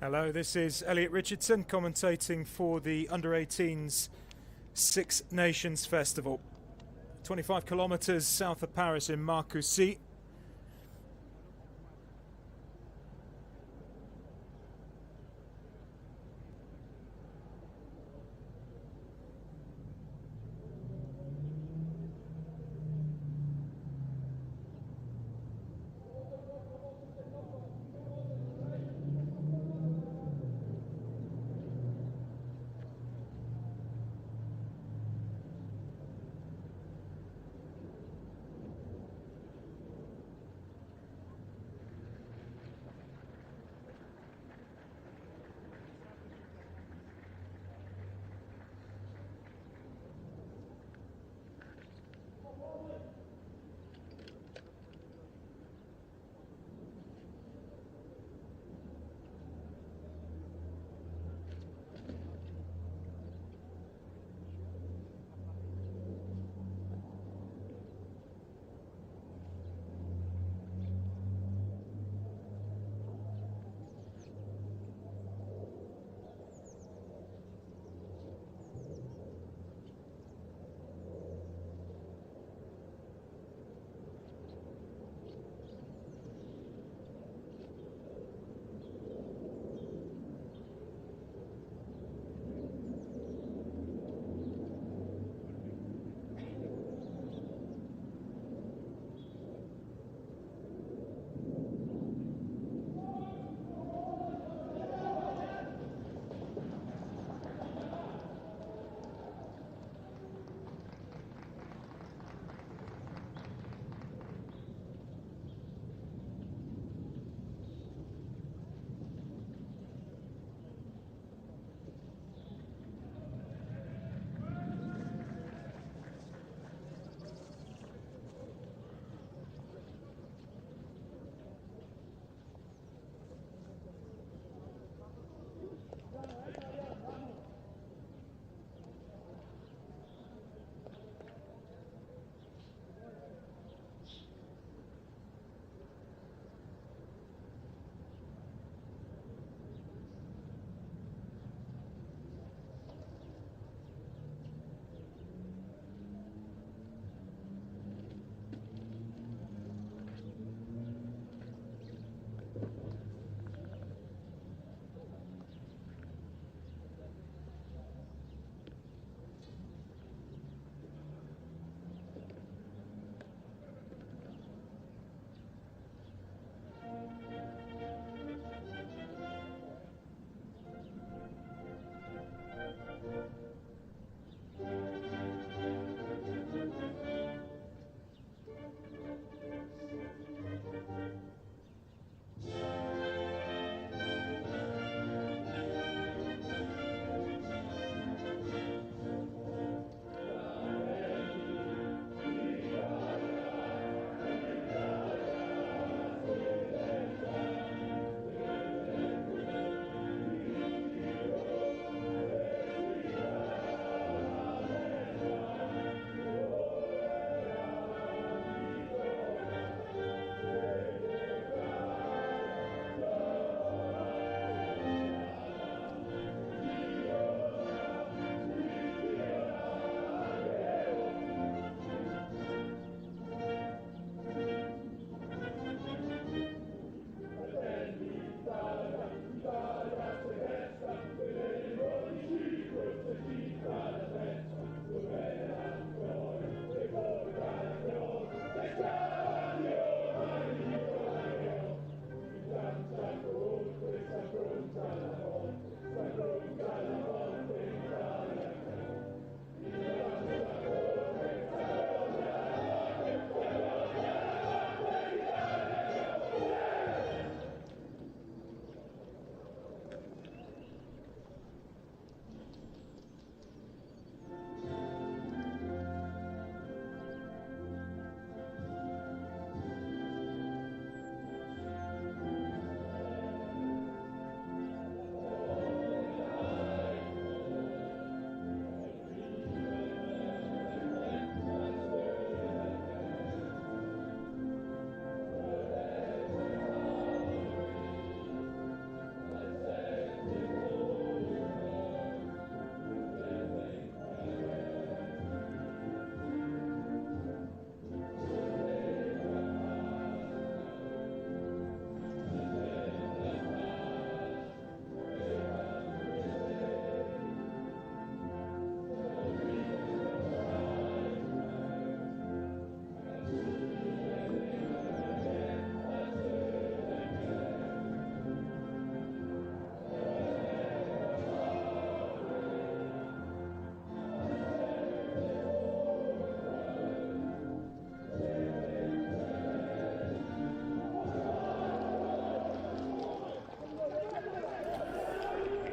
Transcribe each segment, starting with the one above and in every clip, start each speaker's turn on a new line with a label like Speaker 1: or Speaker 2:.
Speaker 1: Hello, this is Elliot Richardson commentating for the Under-18s Six Nations Festival. 25 kilometres south of Paris in Marcoussis.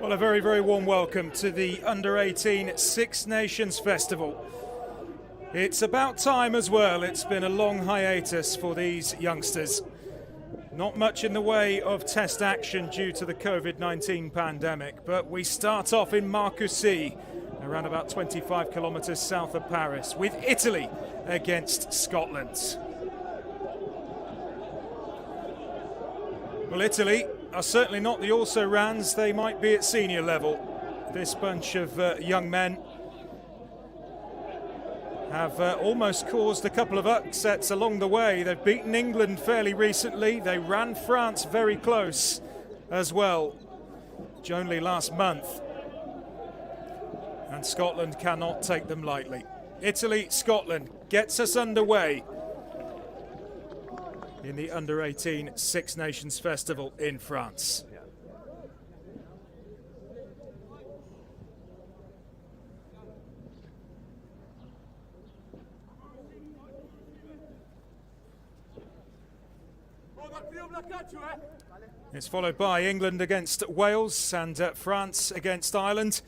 Speaker 1: Well, a very, very warm welcome to the Under-18 Six Nations Festival. It's about time as well. It's been a long hiatus for these youngsters. Not much in the way of test action due to the COVID-19 pandemic, but we start off in Marcoussis, around about 25 kilometres south of Paris, with Italy against Scotland. Well, Italy are certainly not the also-rans they might be at senior level. This bunch of young men have almost caused a couple of upsets along the way. They've beaten England fairly recently. They ran France very close as well, only last month. And Scotland cannot take them lightly. Italy, Scotland gets us underway in the Under-18 Six Nations Festival in France. It's followed by England against Wales and France against Ireland.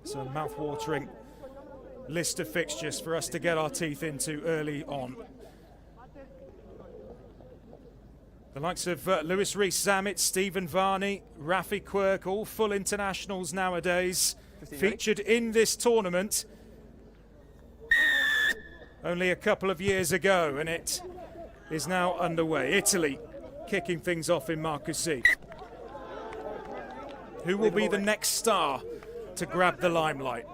Speaker 1: So a mouth-watering list of fixtures for us to get our teeth into early on. The likes of Lewis Rees-Zammit, Stephen Varney, Rafi Quirk, all full internationals nowadays, featured in this tournament only a couple of years ago, and it is now underway. Italy kicking things off in Marcoussis. Who will be the next star to grab the limelight?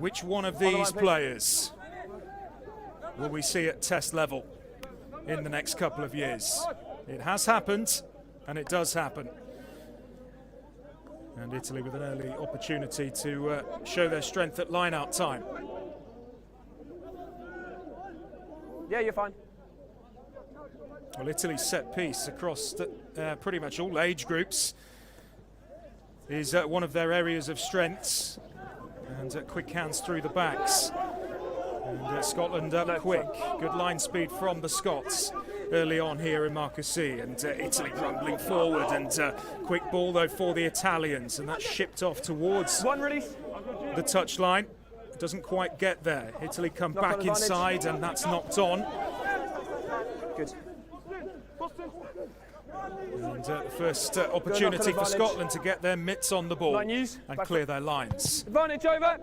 Speaker 1: Which one of these players will we see at test level in the next couple of years? It has happened, and it does happen. And Italy with an early opportunity to show their strength at line-out time.
Speaker 2: Yeah, you're fine.
Speaker 1: Well, Italy's set piece across pretty much all age groups is one of their areas of strengths, and quick hands through the backs. And Scotland up quick. Good line speed from the Scots early on here in Marcoussis, and Italy rumbling forward, and quick ball though for the Italians, and that's shipped off towards the touchline. It doesn't quite get there. Italy come back inside, and that's knocked on.
Speaker 2: Good.
Speaker 1: And the first opportunity for Scotland to get their mitts on the ball and clear their lines.
Speaker 2: Advantage over.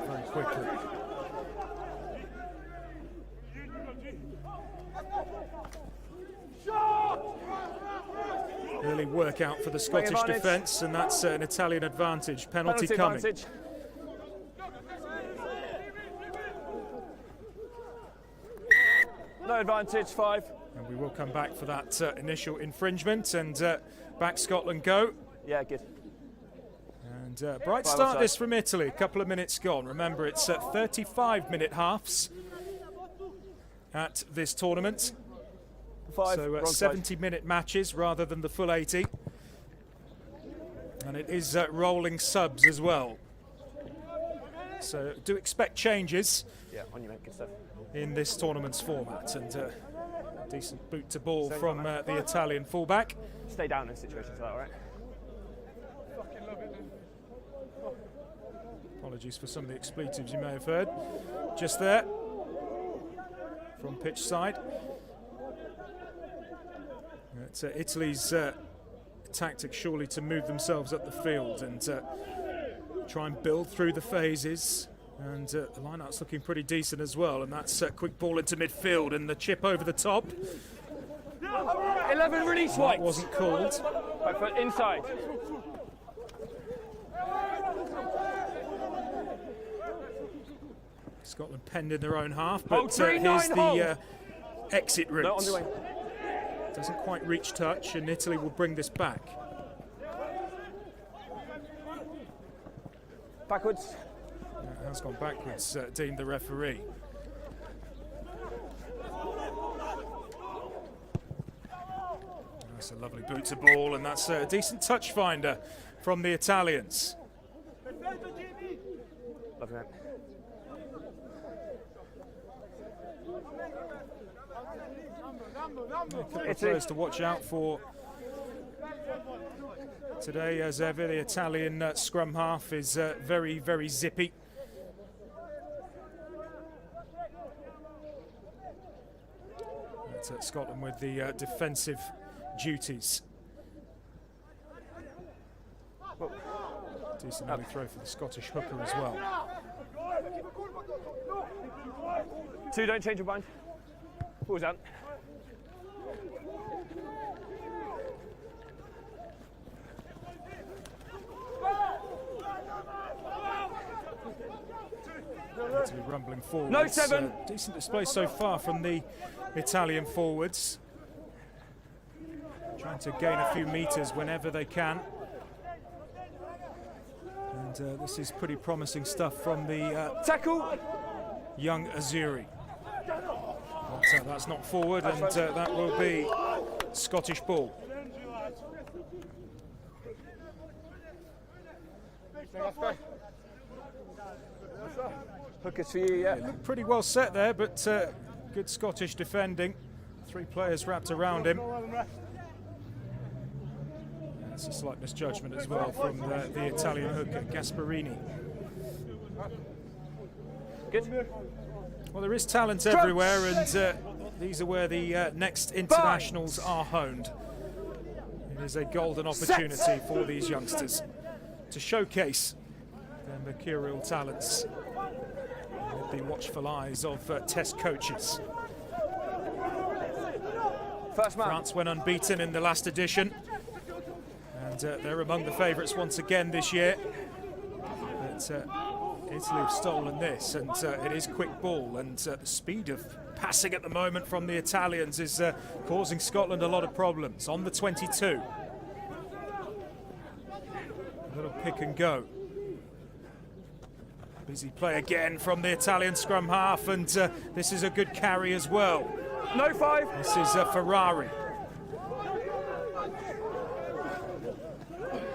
Speaker 1: Very quickly. Early workout for the Scottish defence, and that's an Italian advantage. Penalty coming.
Speaker 2: Advantage. No advantage, 5.
Speaker 1: And we will come back for that initial infringement, and back Scotland go.
Speaker 2: Yeah, good.
Speaker 1: And bright start this from Italy, a couple of minutes gone. Remember, it's 35-minute halves at this tournament.
Speaker 2: 5.
Speaker 1: So 70-minute matches rather than the full 80. And it is rolling subs as well. So do expect changes.
Speaker 2: Yeah, on you, mate. Good stuff.
Speaker 1: In this tournament's format, and decent boot to ball from the Italian fullback.
Speaker 2: Stay down in situations like that, all right?
Speaker 1: Apologies for some of the expletives you may have heard just there from pitch side. It's Italy's tactic surely to move themselves up the field and try and build through the phases. And the line-out's looking pretty decent as well, and that's a quick ball into midfield, and the chip over the top.
Speaker 2: 11 release white.
Speaker 1: Wasn't called.
Speaker 2: Right foot inside.
Speaker 1: Scotland penned in their own half, but
Speaker 2: Hold,
Speaker 1: here's the exit route.
Speaker 2: No, on the way.
Speaker 1: Doesn't quite reach touch, and Italy will bring this back.
Speaker 2: Backwards.
Speaker 1: It has gone backwards, deemed the referee. That's a lovely boot to ball, and that's a decent touch finder from the Italians.
Speaker 2: Lovely, mate.
Speaker 1: A couple of players to watch out for today, as ever. The Italian scrum half is very, very zippy. That's Scotland with the defensive duties. Decent early throw for the Scottish hooker as well.
Speaker 2: 2, don't change your mind. Ball's out.
Speaker 1: To be rumbling forwards.
Speaker 2: No, 7.
Speaker 1: Decent display so far from the Italian forwards. Trying to gain a few meters whenever they can. And this is pretty promising stuff from the
Speaker 2: Tackle.
Speaker 1: young Azuri. But, that's not forward, and that will be Scottish ball.
Speaker 2: Hookers for you, yeah.
Speaker 1: Looked pretty well set there, but good Scottish defending. 3 players wrapped around him. That's a slight misjudgment as well from the Italian hooker, Gasparini.
Speaker 2: Good.
Speaker 1: Well, there is talent everywhere, and these are where the next internationals are honed. It is a golden opportunity for these youngsters to showcase their mercurial talents with the watchful eyes of test coaches.
Speaker 2: First man.
Speaker 1: France went unbeaten in the last edition, and they're among the favourites once again this year. But Italy have stolen this, and it is quick ball, and the speed of passing at the moment from the Italians is causing Scotland a lot of problems. On the 22. A little pick and go. Busy play again from the Italian scrum half, and this is a good carry as well.
Speaker 2: No 5.
Speaker 1: This is Ferrari.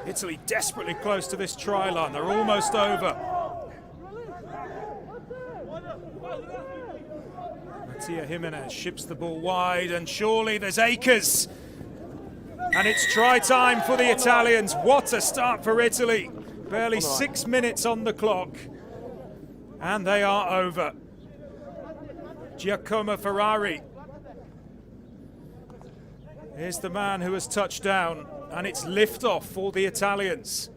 Speaker 1: Italy desperately close to this try line. They're almost over. Mattia Jimenez ships the ball wide, and surely there's Akers. And it's try time for the Italians. What a start for Italy. Barely 6 minutes on the clock. And they are over. Giacomo Ferrari is the man who has touched down, and it's liftoff for the Italians.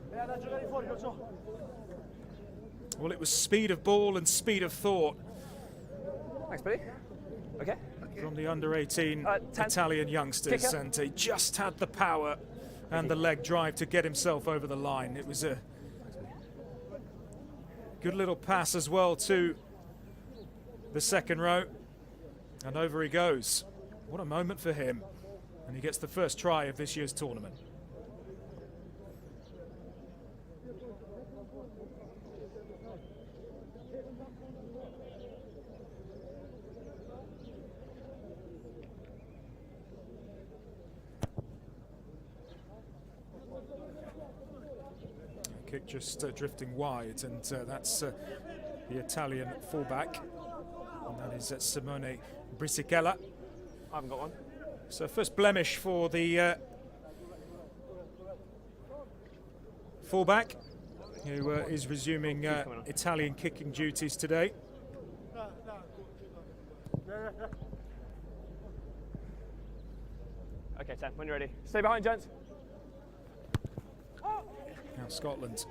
Speaker 1: Well, it was speed of ball and speed of thought.
Speaker 2: Thanks, buddy. Okay.
Speaker 1: From the under-18 Italian youngsters,
Speaker 2: Kicker.
Speaker 1: and he just had the power and the leg drive to get himself over the line. It was a good little pass as well to the second row, and over he goes. What a moment for him, and he gets the first try of this year's tournament. Kick just drifting wide, and that's the Italian fullback, and that is Simone Brisichella.
Speaker 2: I haven't got one.
Speaker 1: So first blemish for the fullback, who is resuming Italian kicking duties today.
Speaker 2: Okay, 10, when you're ready. Stay behind, gents.
Speaker 1: Now Scotland.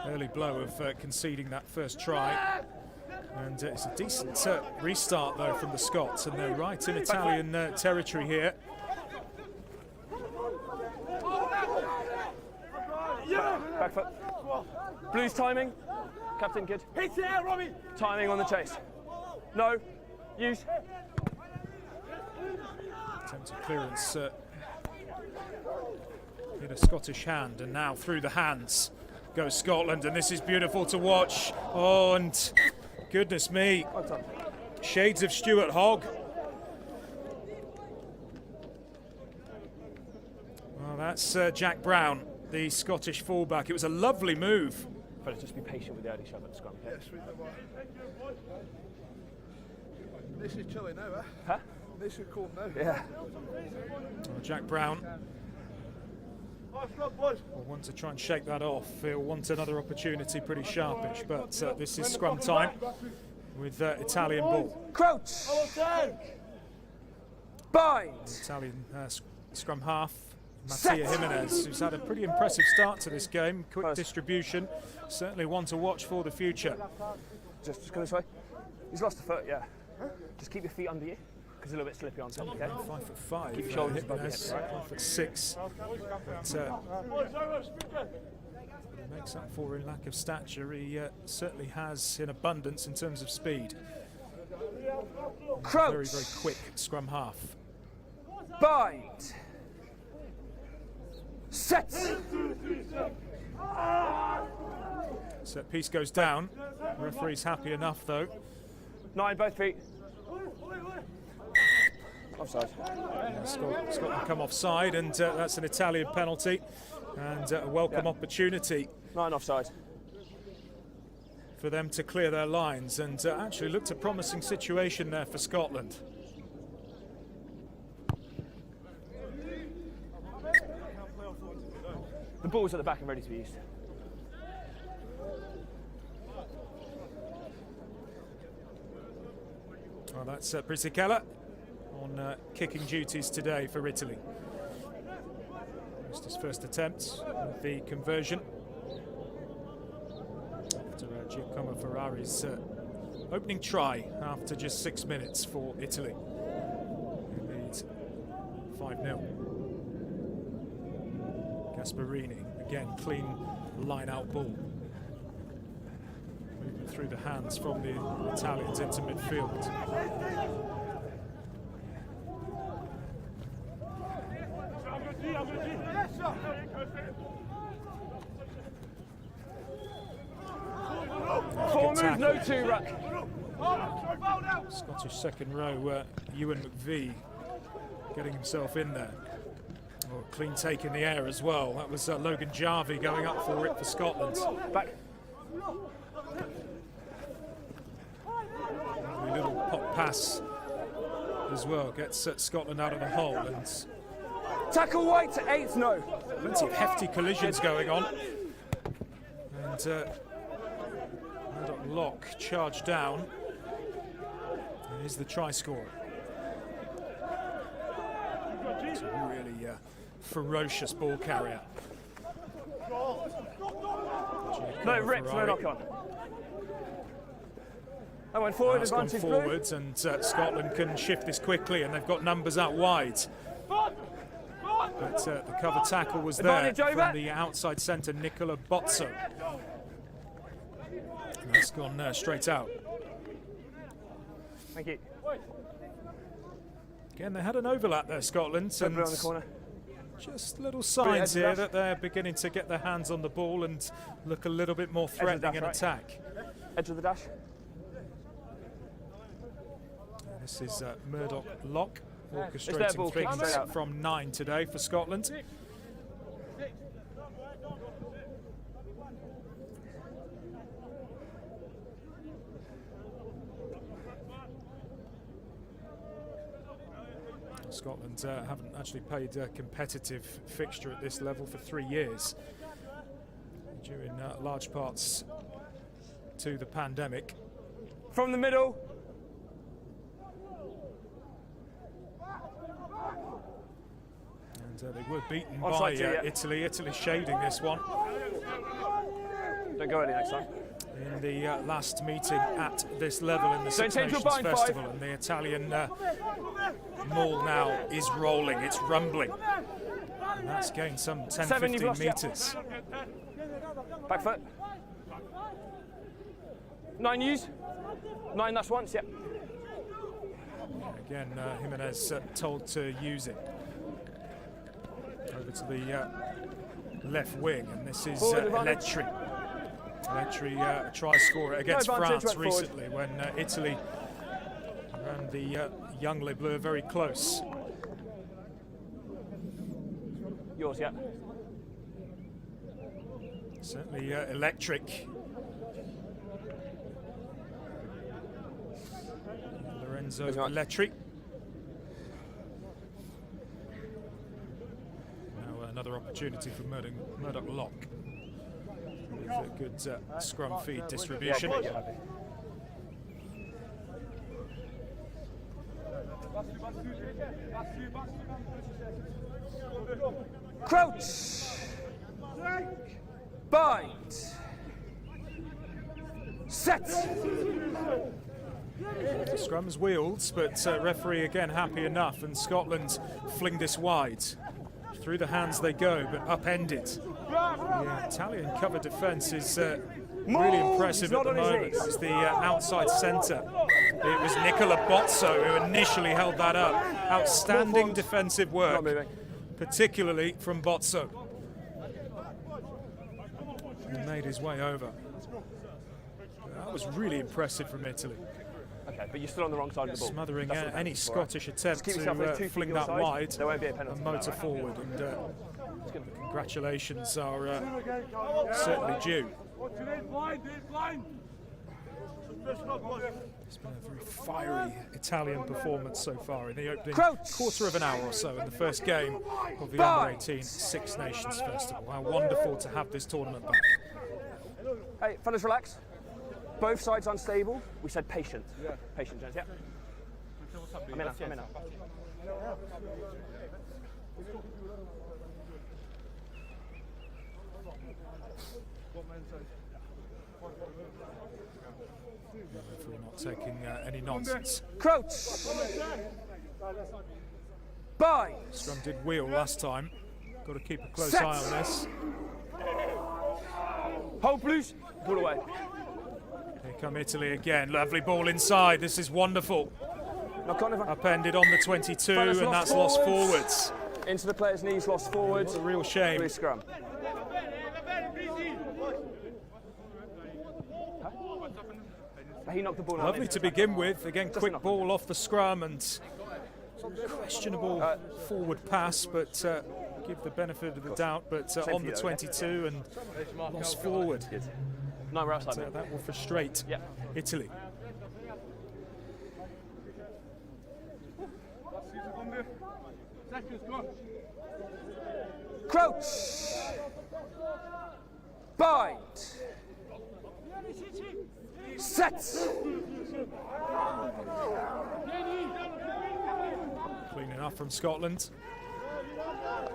Speaker 1: Early blow of conceding that first try. And it's a decent restart, though, from the Scots, and they're right in Italian territory here.
Speaker 2: Back foot. Blues timing. Captain, good.
Speaker 3: Hit it out, Robbie!
Speaker 2: Timing on the chase. No. Use.
Speaker 1: Attempted clearance. In a Scottish hand, and now through the hands goes Scotland, and this is beautiful to watch. Oh, and goodness me, shades of Stuart Hogg. Well, that's Jack Brown, the Scottish fullback. It was a lovely move.
Speaker 2: Better just be patient with the early shove at the scrum. Okay?
Speaker 3: This is chilly now, eh?
Speaker 2: Huh?
Speaker 3: This is cold now.
Speaker 2: Yeah.
Speaker 1: Jack Brown will want to try and shake that off. He'll want another opportunity pretty sharpish, but this is scrum time with Italian ball.
Speaker 2: Crouch. Bind.
Speaker 1: Italian scrum half, Mattia Jimenez, who's had a pretty impressive start to this game. Quick distribution, certainly one to watch for the future.
Speaker 2: Just go this way. He's lost a foot, yeah. Just keep your feet under you, because it's a little bit slippy on top, okay?
Speaker 1: 5'5".
Speaker 2: Keep your shoulders above your
Speaker 1: Jimenez,
Speaker 2: head, right?
Speaker 1: 5'6". But makes up for in lack of stature. He certainly has in abundance in terms of speed.
Speaker 2: Crouch.
Speaker 1: Very, very quick scrum half.
Speaker 2: Bind. Set.
Speaker 1: Set piece goes down. Referee's happy enough though.
Speaker 2: 9, both feet. Offside.
Speaker 1: Scotland come offside, and that's an Italian penalty and a welcome opportunity
Speaker 2: 9 offside.
Speaker 1: for them to clear their lines, and actually looked a promising situation there for Scotland.
Speaker 2: The ball's at the back and ready to be used.
Speaker 1: Well, that's Brisichella on kicking duties today for Italy. Just his first attempt with the conversion after Giacomo Ferrari's opening try after just 6 minutes for Italy. Who leads 5-0. Gasparini, again, clean line-out ball. Moving through the hands from the Italians into midfield.
Speaker 2: Four moves, no 2 ruck.
Speaker 1: Scottish second row, Ewan McVie getting himself in there. Oh, clean take in the air as well. That was Logan Jarvie going up for it for Scotland.
Speaker 2: Back.
Speaker 1: A little pop pass as well gets Scotland out of the hole, and
Speaker 2: Tackle White, 8th, no.
Speaker 1: plenty of hefty collisions going on. And Murdoch Lock charged down. And here's the try score. It's a really ferocious ball carrier.
Speaker 2: No rips, no knock on. I went forward,
Speaker 1: That's gone
Speaker 2: advantage
Speaker 1: forwards, and Scotland can shift this quickly, and they've got numbers out wide. But the cover tackle was there
Speaker 2: Advantage over.
Speaker 1: from the outside centre, Nicola Bozzo. And that's gone straight out.
Speaker 2: Thank you.
Speaker 1: Again, they had an overlap there, Scotland, and
Speaker 2: Blue on the corner.
Speaker 1: just little signs
Speaker 2: edge of
Speaker 1: here
Speaker 2: dash.
Speaker 1: that they're beginning to get their hands on the ball and look a little bit more threatening in
Speaker 2: dash,
Speaker 1: attack.
Speaker 2: Edge of the dash.
Speaker 1: This is Murdoch Lock
Speaker 2: their
Speaker 1: orchestrating
Speaker 2: ball kick
Speaker 1: things
Speaker 2: straight out.
Speaker 1: from 9 today for Scotland. Scotland haven't actually played a competitive fixture at this level for 3 years, due in large parts to the pandemic.
Speaker 2: From the middle.
Speaker 1: And they were beaten
Speaker 2: Onside
Speaker 1: by
Speaker 2: too, yeah.
Speaker 1: Italy. Italy shading this one
Speaker 2: Don't go early next time.
Speaker 1: in the last meeting at this level in the Six
Speaker 2: change your
Speaker 1: Nations
Speaker 2: bind,
Speaker 1: Festival.
Speaker 2: 5.
Speaker 1: And the Italian maul now is rolling, it's rumbling. And that's gained some 10,
Speaker 2: 7, you've
Speaker 1: 15
Speaker 2: lost, yeah.
Speaker 1: metres.
Speaker 2: Back foot. 9 use. 9, that's once, yeah.
Speaker 1: Again, Jimenez told to use it. Over to the left wing, and this is
Speaker 2: Forward advantage.
Speaker 1: Eletri. Eletri try scorer against
Speaker 2: No advantage,
Speaker 1: France
Speaker 2: went forward.
Speaker 1: recently when Italy ran the young Les Bleus very close.
Speaker 2: Yours, yeah.
Speaker 1: Certainly electric. Lorenzo
Speaker 2: Thanks very much.
Speaker 1: Letri. Now another opportunity for Murdoch Locke with a good scrum feed distribution.
Speaker 2: Yeah, happy. Crouch. Bind. Set.
Speaker 1: The scrum's wheeled, but referee again happy enough, and Scotland fling this wide. Through the hands they go, but upended. The Italian cover defence is really impressive at the moment. It's the outside centre. It was Nicola Bozzo who initially held that up. Outstanding defensive work, particularly from Bozzo. He made his way over. That was really impressive from Italy.
Speaker 2: Okay, but you're still on the wrong side of the ball.
Speaker 1: Smothering
Speaker 2: That's what
Speaker 1: any
Speaker 2: matters, all right?
Speaker 1: Scottish attempt
Speaker 2: Just keep yourself those 2
Speaker 1: to
Speaker 2: feet
Speaker 1: fling
Speaker 2: your
Speaker 1: that
Speaker 2: side.
Speaker 1: wide
Speaker 2: There won't be a penalty.
Speaker 1: and motor forward. And congratulations are certainly due. It's been a very fiery Italian performance so far in the opening quarter of an hour or so in the first game of the Under-18 Six Nations Festival. How wonderful to have this tournament back.
Speaker 2: Hey, fellas, relax. Both sides unstable. We said patient. Yeah. Patient, James. Yeah. I'm in now.
Speaker 1: If we're not taking any nonsense.
Speaker 2: Crouch. Bind.
Speaker 1: Scrum did wheel last time. Got to keep a close
Speaker 2: Set.
Speaker 1: eye on this.
Speaker 2: Hold blues. Pull away.
Speaker 1: Here come Italy again. Lovely ball inside. This is wonderful.
Speaker 2: Knock on.
Speaker 1: Upended on the 22,
Speaker 2: Fellas,
Speaker 1: and
Speaker 2: lost
Speaker 1: that's lost forwards.
Speaker 2: Into the player's knees, lost forward.
Speaker 1: It's a real shame.
Speaker 2: Blue scrum. He knocked the ball out.
Speaker 1: Lovely to begin with. Again, quick ball off the scrum and questionable forward pass, but give the benefit of the doubt. But on the 22 and lost forward.
Speaker 2: No, we're outside.
Speaker 1: That will frustrate Italy.
Speaker 2: Crouch. Bind. Set.
Speaker 1: Clean enough from Scotland.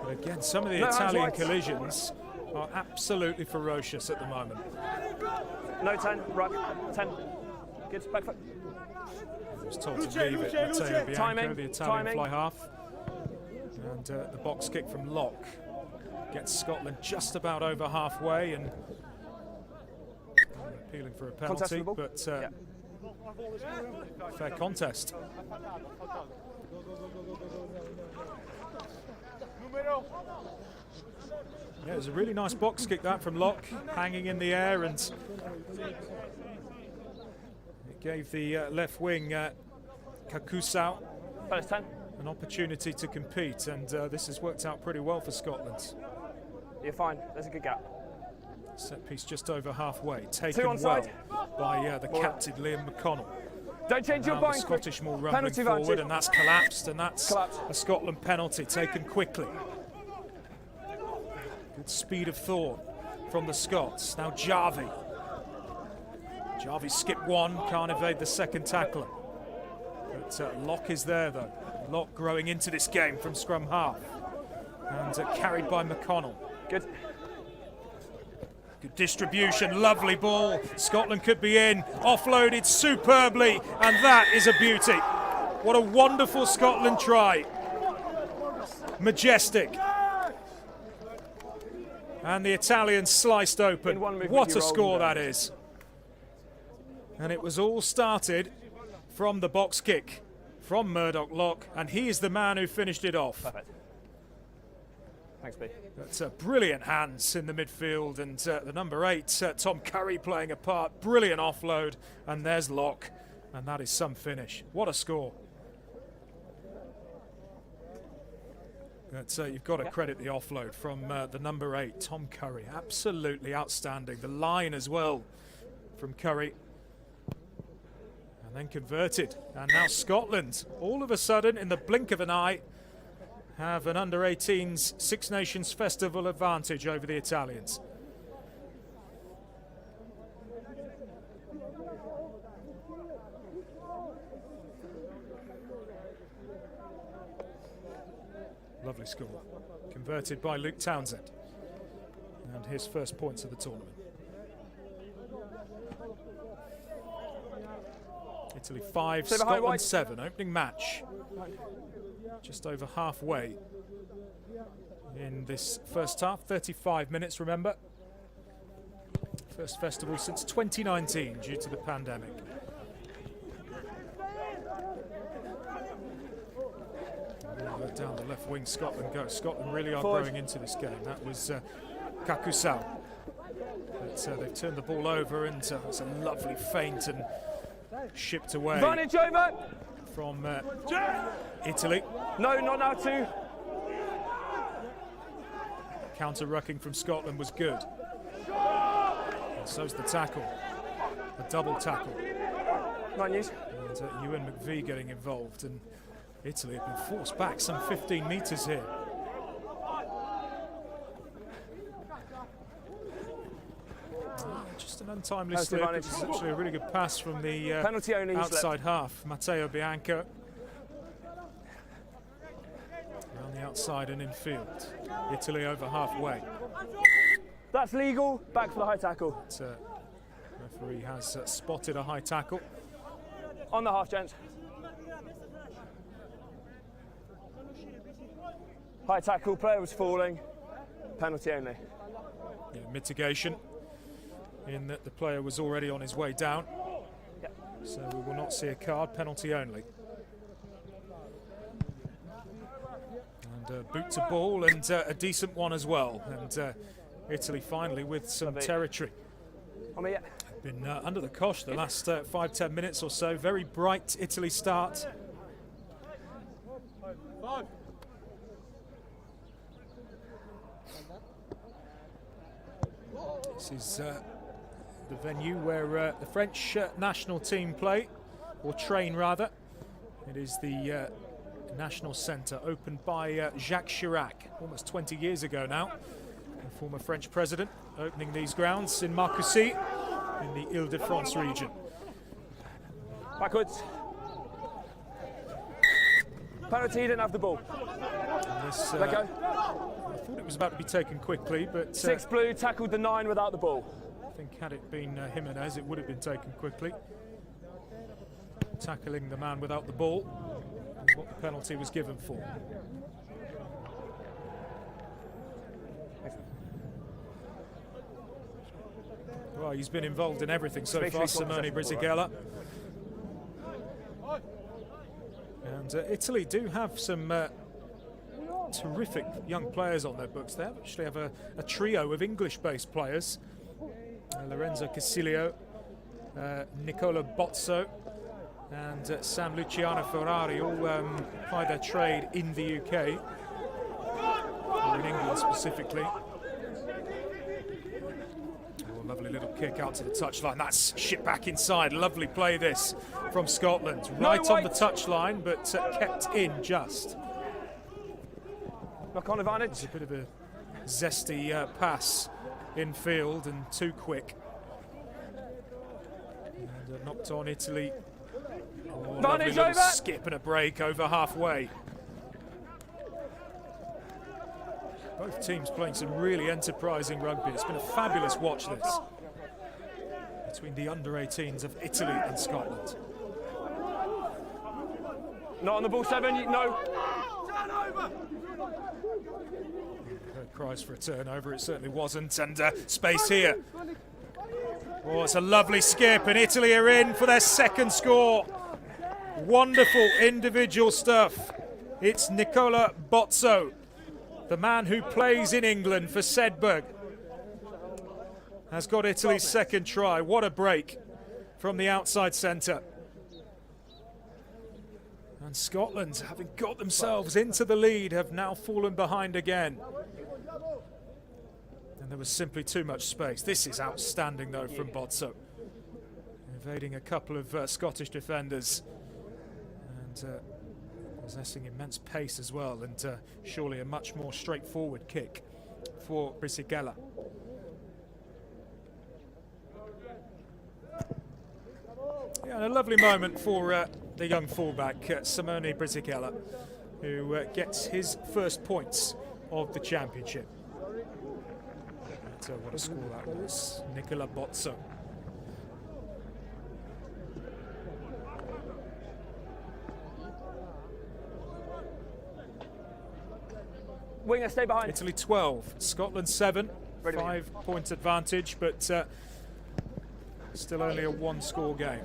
Speaker 1: But again, some of the Italian collisions are absolutely ferocious at the moment.
Speaker 2: No 10, right, 10. Good, back foot.
Speaker 1: I was told to leave it. Matteo Bianco,
Speaker 2: Timing,
Speaker 1: the Italian
Speaker 2: timing.
Speaker 1: fly half. And the box kick from Locke gets Scotland just about over halfway and appealing for a penalty, but fair contest. Yeah, it was a really nice box kick that from Locke, hanging in the air, and it gave the left wing Kakusau an opportunity to compete, and this has worked out pretty well for Scotland.
Speaker 2: You're fine, there's a good gap.
Speaker 1: Set piece just over halfway, taken well by the captain Liam McConnell.
Speaker 2: Don't change your bind.
Speaker 1: Scottish more rumbling forward, and that's collapsed, and that's a Scotland penalty taken quickly. Good speed of thought from the Scots. Now Jarvie. Jarvie skipped one, can't evade the second tackler. But Locke is there though. Locke growing into this game from scrum half. And carried by McConnell.
Speaker 2: Good.
Speaker 1: Good distribution, lovely ball. Scotland could be in, offloaded superbly, and that is a beauty. What a wonderful Scotland try. Majestic. And the Italians sliced open. What a score that is. And it was all started from the box kick from Murdoch Locke, and he is the man who finished it off.
Speaker 2: Perfect. Thanks, B.
Speaker 1: That's brilliant hands in the midfield, and the number 8, Tom Curry, playing a part. Brilliant offload, and there's Locke, and that is some finish. What a score. But, you've got to credit the offload from the number 8, Tom Curry. Absolutely outstanding. The line as well from Curry. And then converted. And now Scotland, all of a sudden, in the blink of an eye, have an under-18s Six Nations Festival advantage over the Italians. Lovely score. Converted by Luke Townsend. And his first points of the tournament. Italy 5, Scotland 7. Opening match. Just over halfway in this first half. 35 minutes, remember. First festival since 2019 due to the pandemic. Down the left wing, Scotland go. Scotland really are growing into this game. That was Kakusau. But they've turned the ball over, and it's a lovely feint and shipped away
Speaker 2: Advantage over.
Speaker 1: from Italy.
Speaker 2: No, not now too.
Speaker 1: Counter-rucking from Scotland was good. And so's the tackle. A double tackle.
Speaker 2: Not news.
Speaker 1: And Ewan McVie getting involved, and Italy have been forced back some 15 metres here. Just an untimely slip. It was actually a really good pass from the
Speaker 2: Penalty only
Speaker 1: outside half. Matteo Bianco. Around the outside and in field. Italy over halfway.
Speaker 2: That's legal. Back for the high tackle.
Speaker 1: But, referee has spotted a high tackle.
Speaker 2: On the half, gents. High tackle, player was falling. Penalty only.
Speaker 1: Yeah, mitigation in that the player was already on his way down.
Speaker 2: Yep.
Speaker 1: So we will not see a card, penalty only. And boot to ball, and a decent one as well. And Italy finally with some territory. Been under the cosh the last 5-10 minutes or so. Very bright Italy start. This is the venue where the French national team play, or train rather. It is the National Centre, opened by Jacques Chirac almost 20 years ago now. The former French president opening these grounds in Marcoussis in the Ile-de-France region.
Speaker 2: Backwards. Penalty, didn't have the ball.
Speaker 1: This,
Speaker 2: Let go.
Speaker 1: I thought it was about to be taken quickly, but
Speaker 2: 6 blue, tackled the 9 without the ball.
Speaker 1: I think had it been Jimenez, it would have been taken quickly. Tackling the man without the ball, what the penalty was given for. Well, he's been involved in everything so far, Simone Brisighella. And Italy do have some terrific young players on their books. They actually have a trio of English-based players. Lorenzo Casilio, Nicola Bozzo, and San Luciano Ferrari all ply their trade in the UK, or in England specifically. Lovely little kick out to the touchline. That's shipped back inside. Lovely play this from Scotland. Right on the touchline, but kept in just.
Speaker 2: Knock on advantage.
Speaker 1: It's a bit of a zesty pass in field and too quick. And knocked on Italy. Oh, lovely little skip and a break over halfway. Both teams playing some really enterprising rugby. It's been a fabulous watch this between the under-18s of Italy and Scotland.
Speaker 2: Not on the ball, 7. No.
Speaker 1: Heard cries for a turnover. It certainly wasn't. And space here. Oh, it's a lovely skip, and Italy are in for their second score. Wonderful individual stuff. It's Nicola Bozzo, the man who plays in England for Sedberg, has got Italy's second try. What a break from the outside centre. And Scotland, having got themselves into the lead, have now fallen behind again. And there was simply too much space. This is outstanding, though, from Bozzo. evading a couple of Scottish defenders and possessing immense pace as well, and surely a much more straightforward kick for Brisighella. Yeah, and a lovely moment for the young fullback, Simone Brisighella, who gets his first points of the championship. But, what a score that was. Nicola Bozzo.
Speaker 2: Winger, stay behind.
Speaker 1: Italy 12, Scotland 7.
Speaker 2: Ready,
Speaker 1: 5-point advantage, but still only a one-score game.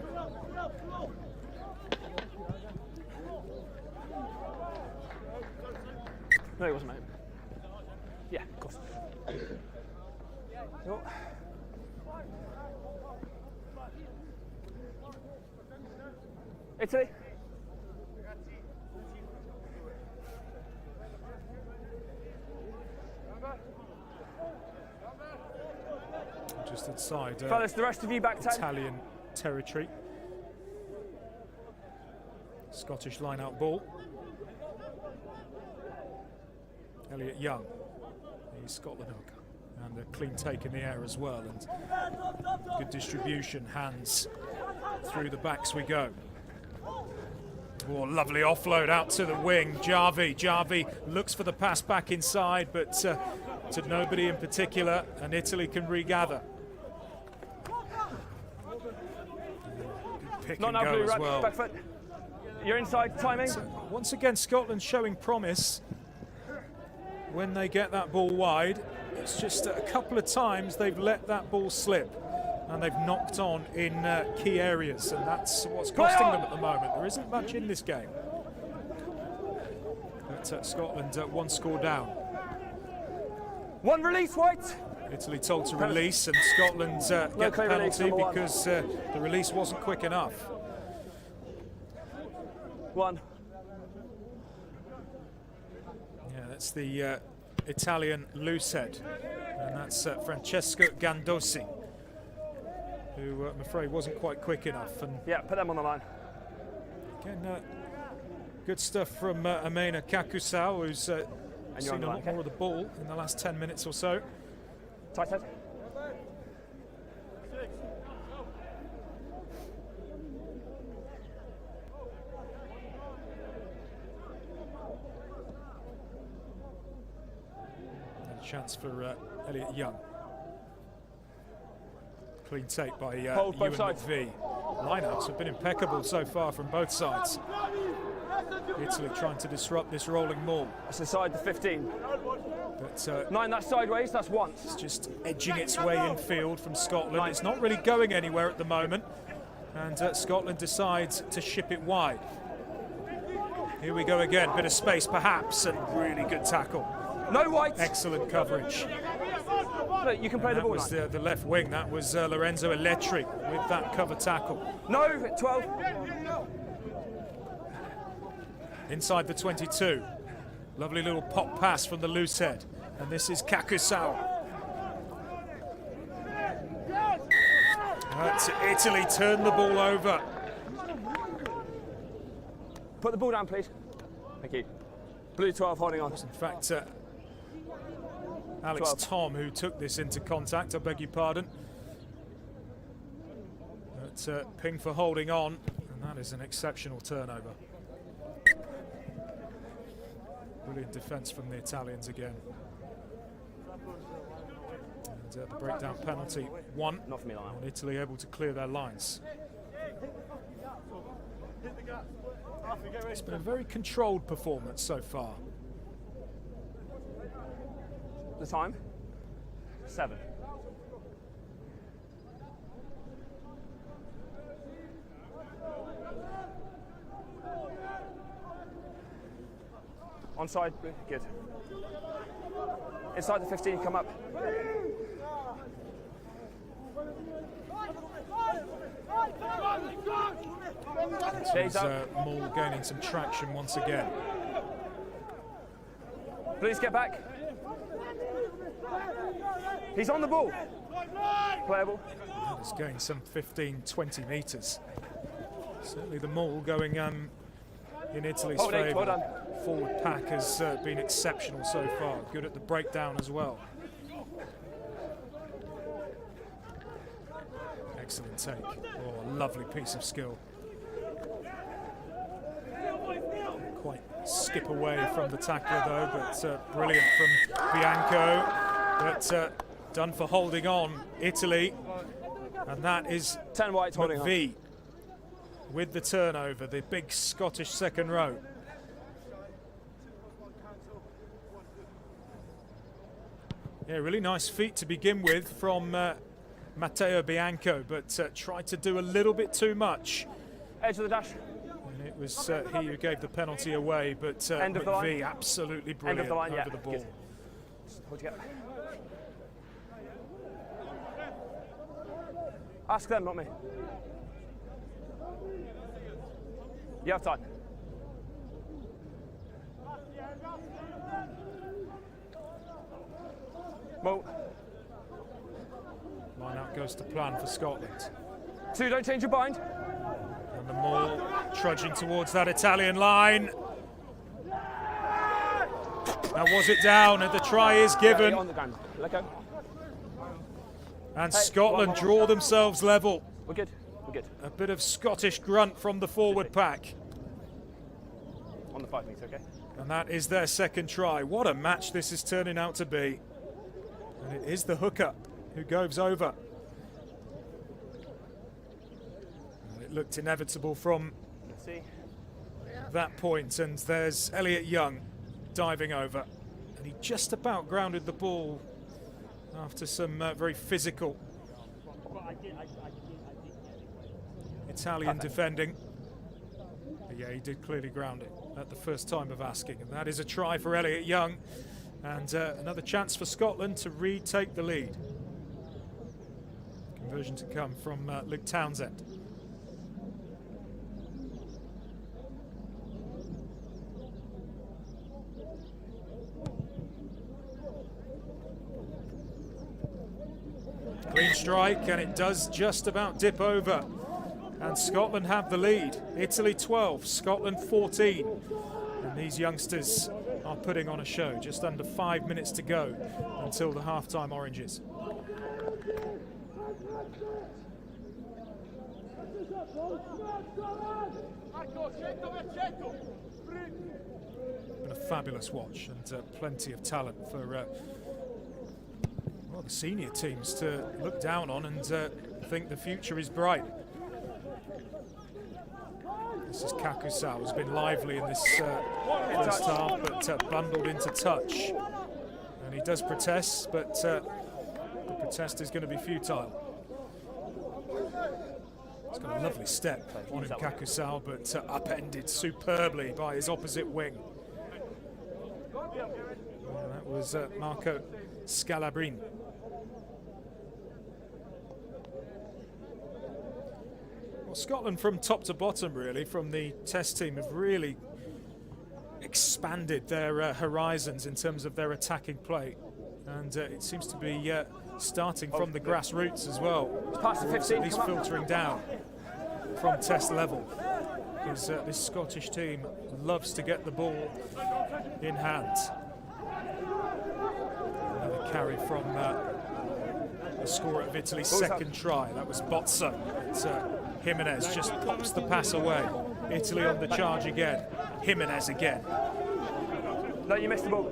Speaker 2: No, he wasn't, mate. Yeah, of course. Oh. Italy.
Speaker 1: Just inside
Speaker 2: Fellas, the rest of you back 10.
Speaker 1: Italian territory. Scottish line-out ball. Elliot Young, the Scotland hooker, and a clean take in the air as well, and good distribution, hands through the backs we go. Oh, lovely offload out to the wing. Jarvi looks for the pass back inside, but to nobody in particular, and Italy can regather. Good pick
Speaker 2: Not
Speaker 1: and
Speaker 2: now,
Speaker 1: go
Speaker 2: blue,
Speaker 1: as
Speaker 2: right,
Speaker 1: well.
Speaker 2: back foot. You're inside, timing.
Speaker 1: So once again, Scotland showing promise when they get that ball wide. It's just a couple of times they've let that ball slip and they've knocked on in key areas, and that's what's costing them at the moment. There isn't much in this game. But Scotland one score down.
Speaker 2: One release, White.
Speaker 1: Italy told to release, and Scotland get the
Speaker 2: release,
Speaker 1: penalty
Speaker 2: number one.
Speaker 1: because the release wasn't quick enough.
Speaker 2: One.
Speaker 1: Yeah, that's the Italian loose head, and that's Francesco Gandosi, who I'm afraid wasn't quite quick enough. And
Speaker 2: Yeah, put them on the line.
Speaker 1: again, good stuff from Amena Kakusau, who's
Speaker 2: you're
Speaker 1: seen
Speaker 2: on the
Speaker 1: a
Speaker 2: line,
Speaker 1: lot
Speaker 2: okay?
Speaker 1: more of the ball in the last 10 minutes or so.
Speaker 2: Tight head.
Speaker 1: And a chance for Elliot Young. Clean take by
Speaker 2: Hold both
Speaker 1: Ewan
Speaker 2: sides.
Speaker 1: McVie. Lineouts have been impeccable so far from both sides. Italy trying to disrupt this rolling maul,
Speaker 2: That's inside the 15.
Speaker 1: but
Speaker 2: 9, that's sideways, that's once.
Speaker 1: it's just edging its way infield from Scotland.
Speaker 2: Nine.
Speaker 1: It's not really going anywhere at the moment, and Scotland decides to ship it wide. Here we go again, bit of space perhaps, and really good tackle.
Speaker 2: No, White.
Speaker 1: Excellent coverage.
Speaker 2: Look, you can play
Speaker 1: And
Speaker 2: the
Speaker 1: that
Speaker 2: ball
Speaker 1: was
Speaker 2: now.
Speaker 1: the left wing, that was Lorenzo Eletri with that cover tackle.
Speaker 2: No, 12.
Speaker 1: Inside the 22. Lovely little pop pass from the loose head. And this is Kakusau. Italy turned the ball over.
Speaker 2: Put the ball down, please. Thank you. Blue 12 holding on.
Speaker 1: In fact, Alex
Speaker 2: 12.
Speaker 1: Tom, who took this into contact, I beg your pardon. But Ping for holding on, and that is an exceptional turnover. Brilliant defence from the Italians again. And the breakdown penalty, 1.
Speaker 2: Not for me, like
Speaker 1: And Italy able to clear their lines. It's been a very controlled performance so far.
Speaker 2: The time? 7. Onside, good. Inside the 15, come up. Days up.
Speaker 1: Maul gaining some traction once again.
Speaker 2: Please get back. He's on the ball. Playable.
Speaker 1: He's gained some 15-20 metres. Certainly the maul going in Italy's favour.
Speaker 2: Well done.
Speaker 1: Forward pack has been exceptional so far. Good at the breakdown as well. Excellent take. Oh, a lovely piece of skill. Quite skip away from the tackler though, but brilliant from Bianco. But done for holding on, Italy. And that is
Speaker 2: 10 whites holding on.
Speaker 1: McVie with the turnover, the big Scottish second row. Yeah, really nice feat to begin with from Matteo Bianco, but tried to do a little bit too much.
Speaker 2: Edge of the dash.
Speaker 1: And it was he who gave the penalty away, but
Speaker 2: End of the line.
Speaker 1: McVie absolutely brilliant
Speaker 2: End of the line,
Speaker 1: over
Speaker 2: yeah.
Speaker 1: the ball.
Speaker 2: Good. Hold together. Ask them, not me. You have time. Well,
Speaker 1: Line out goes to plan for Scotland.
Speaker 2: 2, don't change your bind.
Speaker 1: And the maul trudging towards that Italian line. Now was it down and the try is given.
Speaker 2: On the ground. Let go.
Speaker 1: And
Speaker 2: Hey,
Speaker 1: Scotland
Speaker 2: one.
Speaker 1: draw themselves level.
Speaker 2: We're good. We're good.
Speaker 1: A bit of Scottish grunt from the forward pack.
Speaker 2: On the 5 metre, okay?
Speaker 1: And that is their second try. What a match this is turning out to be. And it is the hooker who goes over. Well, it looked inevitable from
Speaker 2: Let's see.
Speaker 1: that point, and there's Elliot Young diving over. And he just about grounded the ball after some very physical Italian defending. But yeah, he did clearly ground it at the first time of asking, and that is a try for Elliot Young, and another chance for Scotland to retake the lead. Conversion to come from Luke Townsend. Clean strike, and it does just about dip over. And Scotland have the lead. Italy 12, Scotland 14. And these youngsters are putting on a show. Just under 5 minutes to go until the half-time oranges. Been a fabulous watch, and plenty of talent for well, the senior teams to look down on and think the future is bright. This is Kakusao, who's been lively in this first half, but bundled into touch. And he does protest, but the protest is going to be futile. He's got a lovely step on him, Kakusao, but upended superbly by his opposite wing. That was Marco Scalabrini. Well, Scotland from top to bottom, really, from the test team, have really expanded their horizons in terms of their attacking play. And it seems to be starting from the grassroots as well.
Speaker 2: Past the 15,
Speaker 1: At least filtering down from test level. Because this Scottish team loves to get the ball in hand. Another carry from the scorer of Italy's second try. That was Bozza. Jimenez just pops the pass away. Italy on the charge again. Jimenez again.
Speaker 2: No, you missed the ball.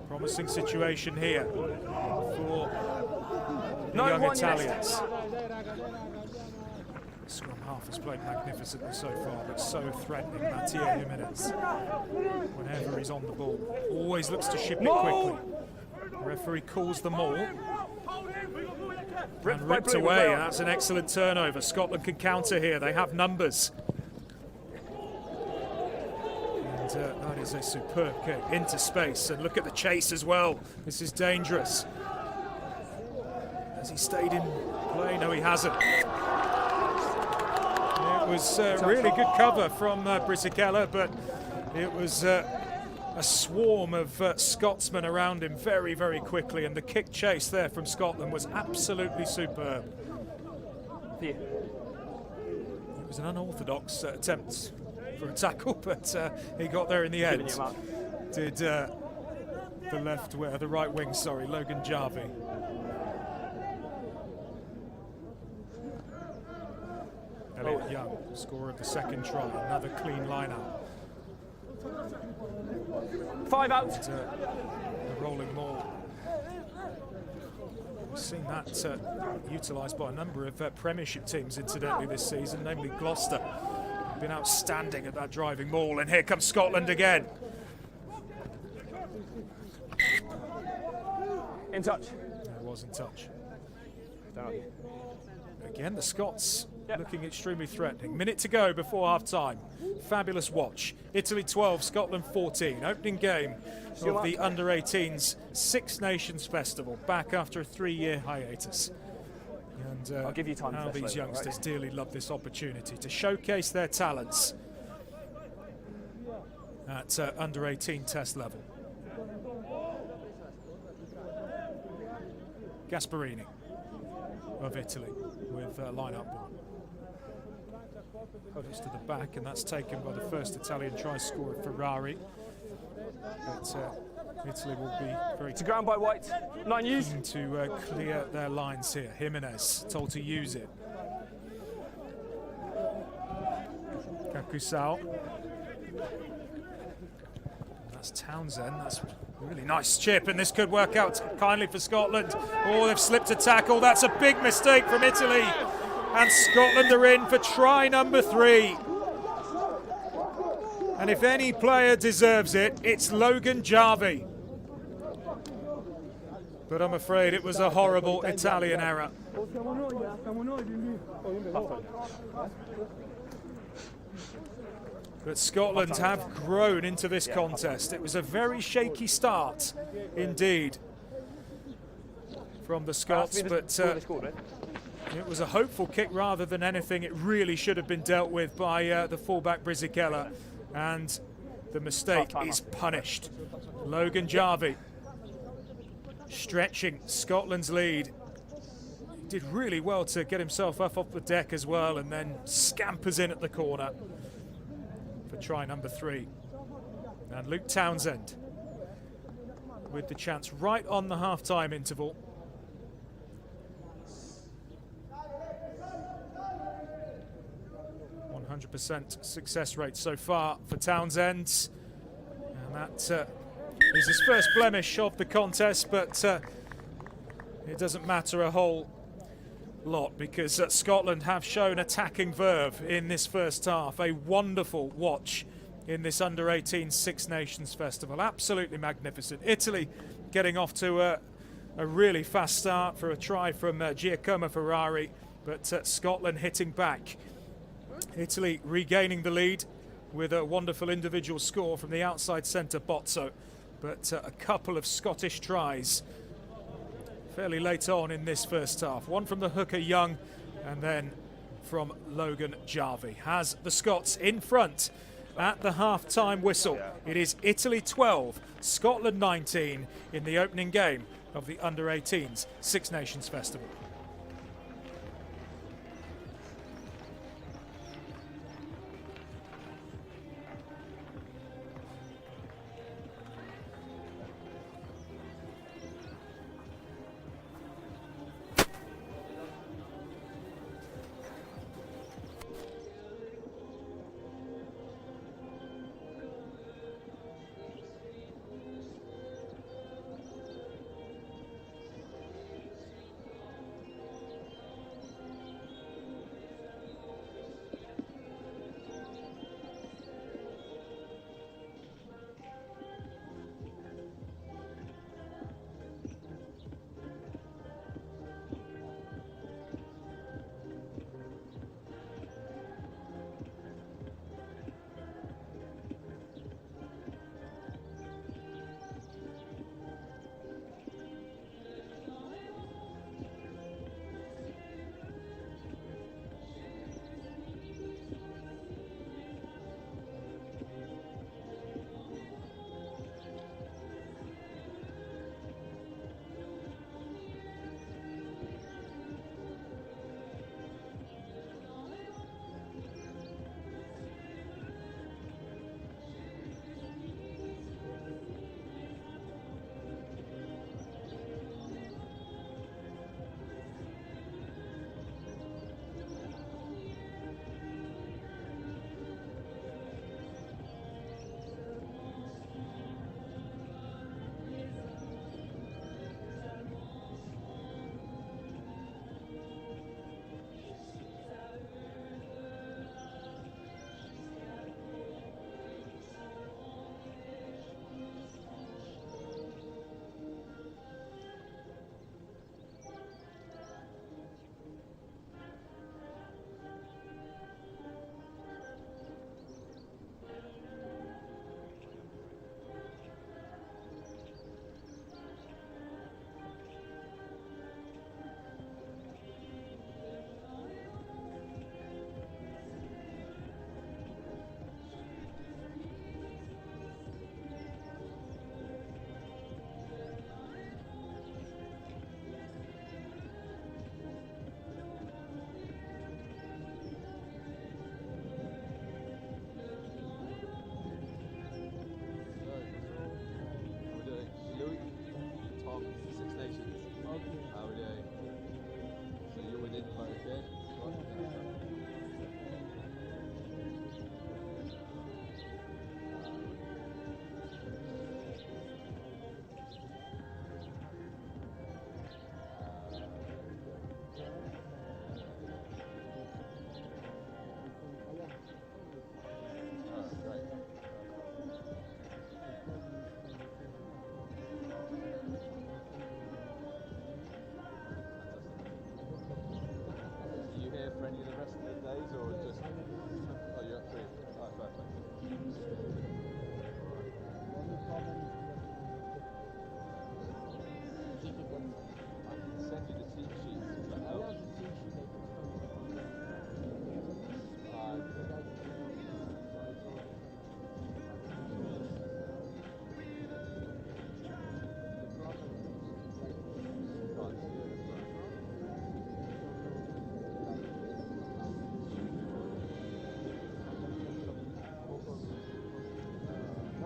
Speaker 1: Promising situation here for the
Speaker 2: No,
Speaker 1: young
Speaker 2: one you
Speaker 1: Italians. Scrum half has played magnificently so far, but so threatening, Mattia Jimenez. Whenever he's on the ball, always looks to ship it quickly. The referee calls them all. And ripped away, that's an excellent turnover. Scotland can counter here, they have numbers. And that is a superb kick into space, and look at the chase as well. This is dangerous. Has he stayed in play? No, he hasn't. It was really good cover from Brisichella, but it was a swarm of Scotsmen around him very, very quickly, and the kick chase there from Scotland was absolutely superb.
Speaker 2: For you.
Speaker 1: It was an unorthodox attempt for a tackle, but he got there in the
Speaker 2: Giving
Speaker 1: end.
Speaker 2: you a mark.
Speaker 1: Did the right wing, sorry, Logan Jarvie. Elliot Young, scorer of the second try, another clean line out.
Speaker 2: 5 out.
Speaker 1: And, the rolling maul. We've seen that utilised by a number of Premiership teams, incidentally, this season, namely Gloucester. Been outstanding at that driving maul, and here comes Scotland again.
Speaker 2: In touch.
Speaker 1: It was in touch.
Speaker 2: Don't argue.
Speaker 1: Again, the Scots
Speaker 2: Yep.
Speaker 1: looking extremely threatening. Minute to go before half-time. Fabulous watch. Italy 12, Scotland 14. Opening game of the Under-18s Six Nations Festival, back after a 3-year hiatus. And
Speaker 2: I'll give you time
Speaker 1: how
Speaker 2: for this
Speaker 1: these
Speaker 2: later,
Speaker 1: youngsters
Speaker 2: right?
Speaker 1: dearly love this opportunity to showcase their talents at Under-18 test level. Gasparini of Italy with line-up ball. Goes to the back, and that's taken by the first Italian try scorer, Ferrari. But Italy will be very
Speaker 2: To ground by White. 9 use.
Speaker 1: keen to clear their lines here. Jimenez told to use it. Kakusao. That's Townsend. That's a really nice chip, and this could work out kindly for Scotland. Oh, they've slipped a tackle. That's a big mistake from Italy. And Scotland are in for try number 3. And if any player deserves it, it's Logan Jarvie. But I'm afraid it was a horrible Italian error. But Scotland have grown into this contest. It was a very shaky start indeed from the Scots, but it was a hopeful kick rather than anything. It really should have been dealt with by the fullback Brizikela, and the mistake is punished. Logan Jarvie stretching Scotland's lead. He did really well to get himself up off the deck as well, and then scampers in at the corner for try number 3. And Luke Townsend with the chance right on the half-time interval. .100% success rate so far for Townsend, and that is his first blemish of the contest, but it doesn't matter a whole lot because Scotland have shown attacking verve in this first half. A wonderful watch in this Under-18 Six Nations Festival. Absolutely magnificent. Italy getting off to a really fast start for a try from Giacomo Ferrari, but Scotland hitting back. Italy regaining the lead with a wonderful individual score from the outside centre Bozzo, but a couple of Scottish tries fairly late on in this first half. One from the hooker Young, and then from Logan Jarvie has the Scots in front at the half-time whistle. It is Italy 12, Scotland 19 in the opening game of the Under-18s Six Nations Festival.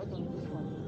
Speaker 4: right on this one.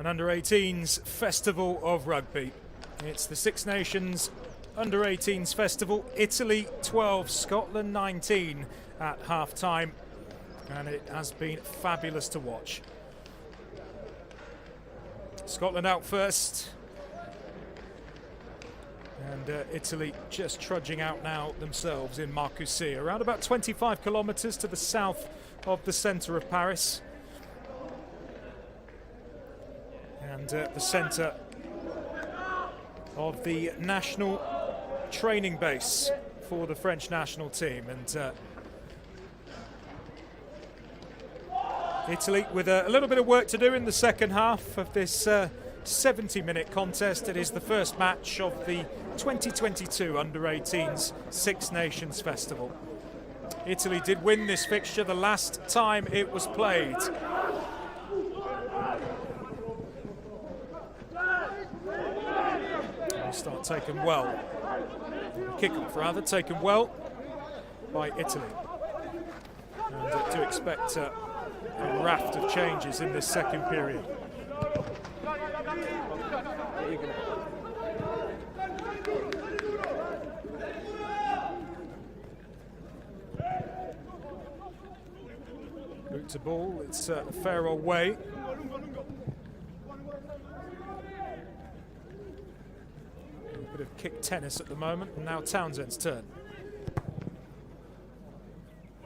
Speaker 1: an under-18s festival of rugby. It's the Six Nations under-18s festival. Italy 12, Scotland 19 at half-time, and it has been fabulous to watch. Scotland out first, and Italy just trudging out now themselves in Marcoussis, around about 25 kilometres to the south of the centre of Paris, and the centre of the national training base for the French national team. And Italy with a little bit of work to do in the second half of this 70-minute contest. It is the first match of the 2022 Under-18s Six Nations Festival. Italy did win this fixture the last time it was played. They start taken well. Kick-off rather, taken well by Italy. And to expect a raft of changes in this second period. Boot to ball, it's a fair old way. A bit of kick tennis at the moment, and now Townsend's turn.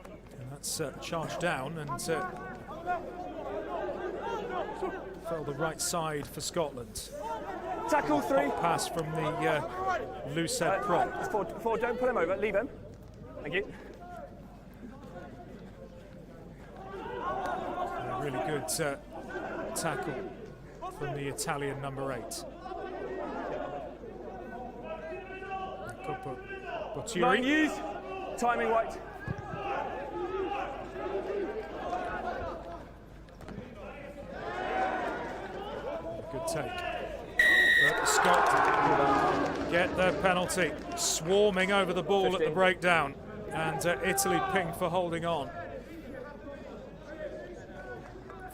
Speaker 1: And that's charged down and fell the right side for Scotland.
Speaker 2: Tackle 3.
Speaker 1: Pass from the loose head prop.
Speaker 2: Forward, don't pull him over, leave him. Thank you.
Speaker 1: A really good tackle from the Italian number 8.
Speaker 2: Line use. Timing White.
Speaker 1: Good take. But Scott get their penalty. Swarming over the ball
Speaker 2: 15.
Speaker 1: at the breakdown. And Italy pinged for holding on.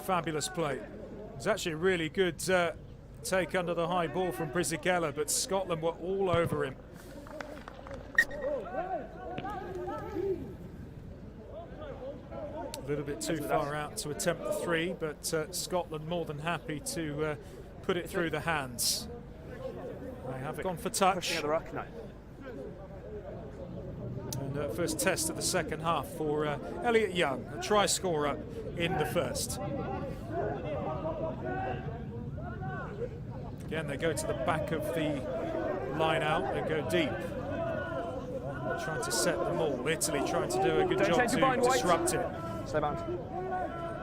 Speaker 1: Fabulous play. It was actually a really good take under the high ball from Brisighella, but Scotland were all over him. A little bit too far out to attempt the 3, but Scotland more than happy to put it through the hands. They have gone for touch.
Speaker 2: Pushing at the ruck, no.
Speaker 1: And first test of the second half for Elliot Young, a try scorer in the first. Again, they go to the back of the line out, they go deep. Trying to set the maul. Italy trying to do a good job to disrupt it.
Speaker 2: Stay bound.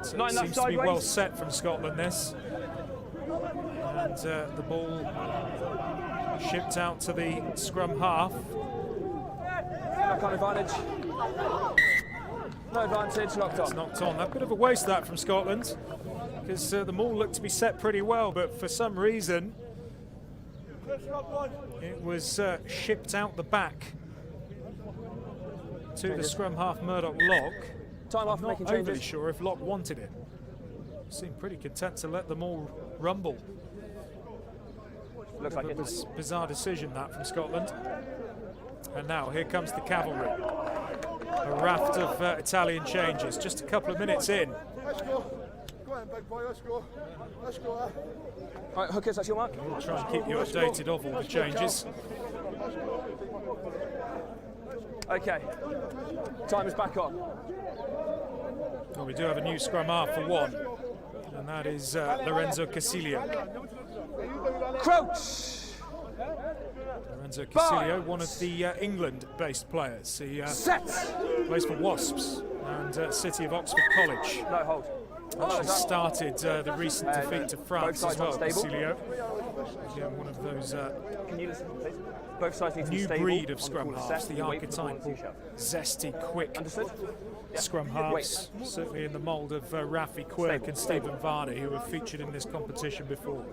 Speaker 1: So it seems to be well set from Scotland, this. And the ball shipped out to the scrum half.
Speaker 2: Knock on advantage. No advantage, knocked
Speaker 1: It's
Speaker 2: on.
Speaker 1: knocked on. A bit of a waste that from Scotland, because the maul looked to be set pretty well, but for some reason it was shipped out the back to the scrum half Murdoch Lock.
Speaker 2: Time off,
Speaker 1: I'm
Speaker 2: making
Speaker 1: not overly
Speaker 2: changes.
Speaker 1: sure if Lock wanted it. Seemed pretty content to let them all rumble.
Speaker 2: Looks like it.
Speaker 1: Bizarre decision that from Scotland. And now here comes the cavalry. A raft of Italian changes, just a couple of minutes in.
Speaker 3: Let's go. Go on, big boy, let's go. Let's go.
Speaker 2: Right, Hookers, that's your mark.
Speaker 1: We'll try and keep you updated of all the changes.
Speaker 2: Okay. Time is back on.
Speaker 1: Well, we do have a new scrum half for one, and that is Lorenzo Casilio.
Speaker 2: Crouch!
Speaker 1: Lorenzo Casilio, one of the England-based players. He
Speaker 2: Set!
Speaker 1: plays for Wasps and City of Oxford College.
Speaker 2: No, hold.
Speaker 1: Actually started the recent defeat to France as well,
Speaker 2: sides unstable.
Speaker 1: Casilio. Again, one of those
Speaker 2: Can you listen, please? Both sides need to be
Speaker 1: new
Speaker 2: stable.
Speaker 1: breed of
Speaker 2: on the
Speaker 1: scrum
Speaker 2: call of
Speaker 1: halves,
Speaker 2: set
Speaker 1: the
Speaker 2: and wait for the ball
Speaker 1: archetypal,
Speaker 2: to shove.
Speaker 1: zesty, quick
Speaker 2: Understood? Yeah.
Speaker 1: scrum halves, certainly in the mould of Rafi Quirk and Stephen Varney, who have featured in this competition before.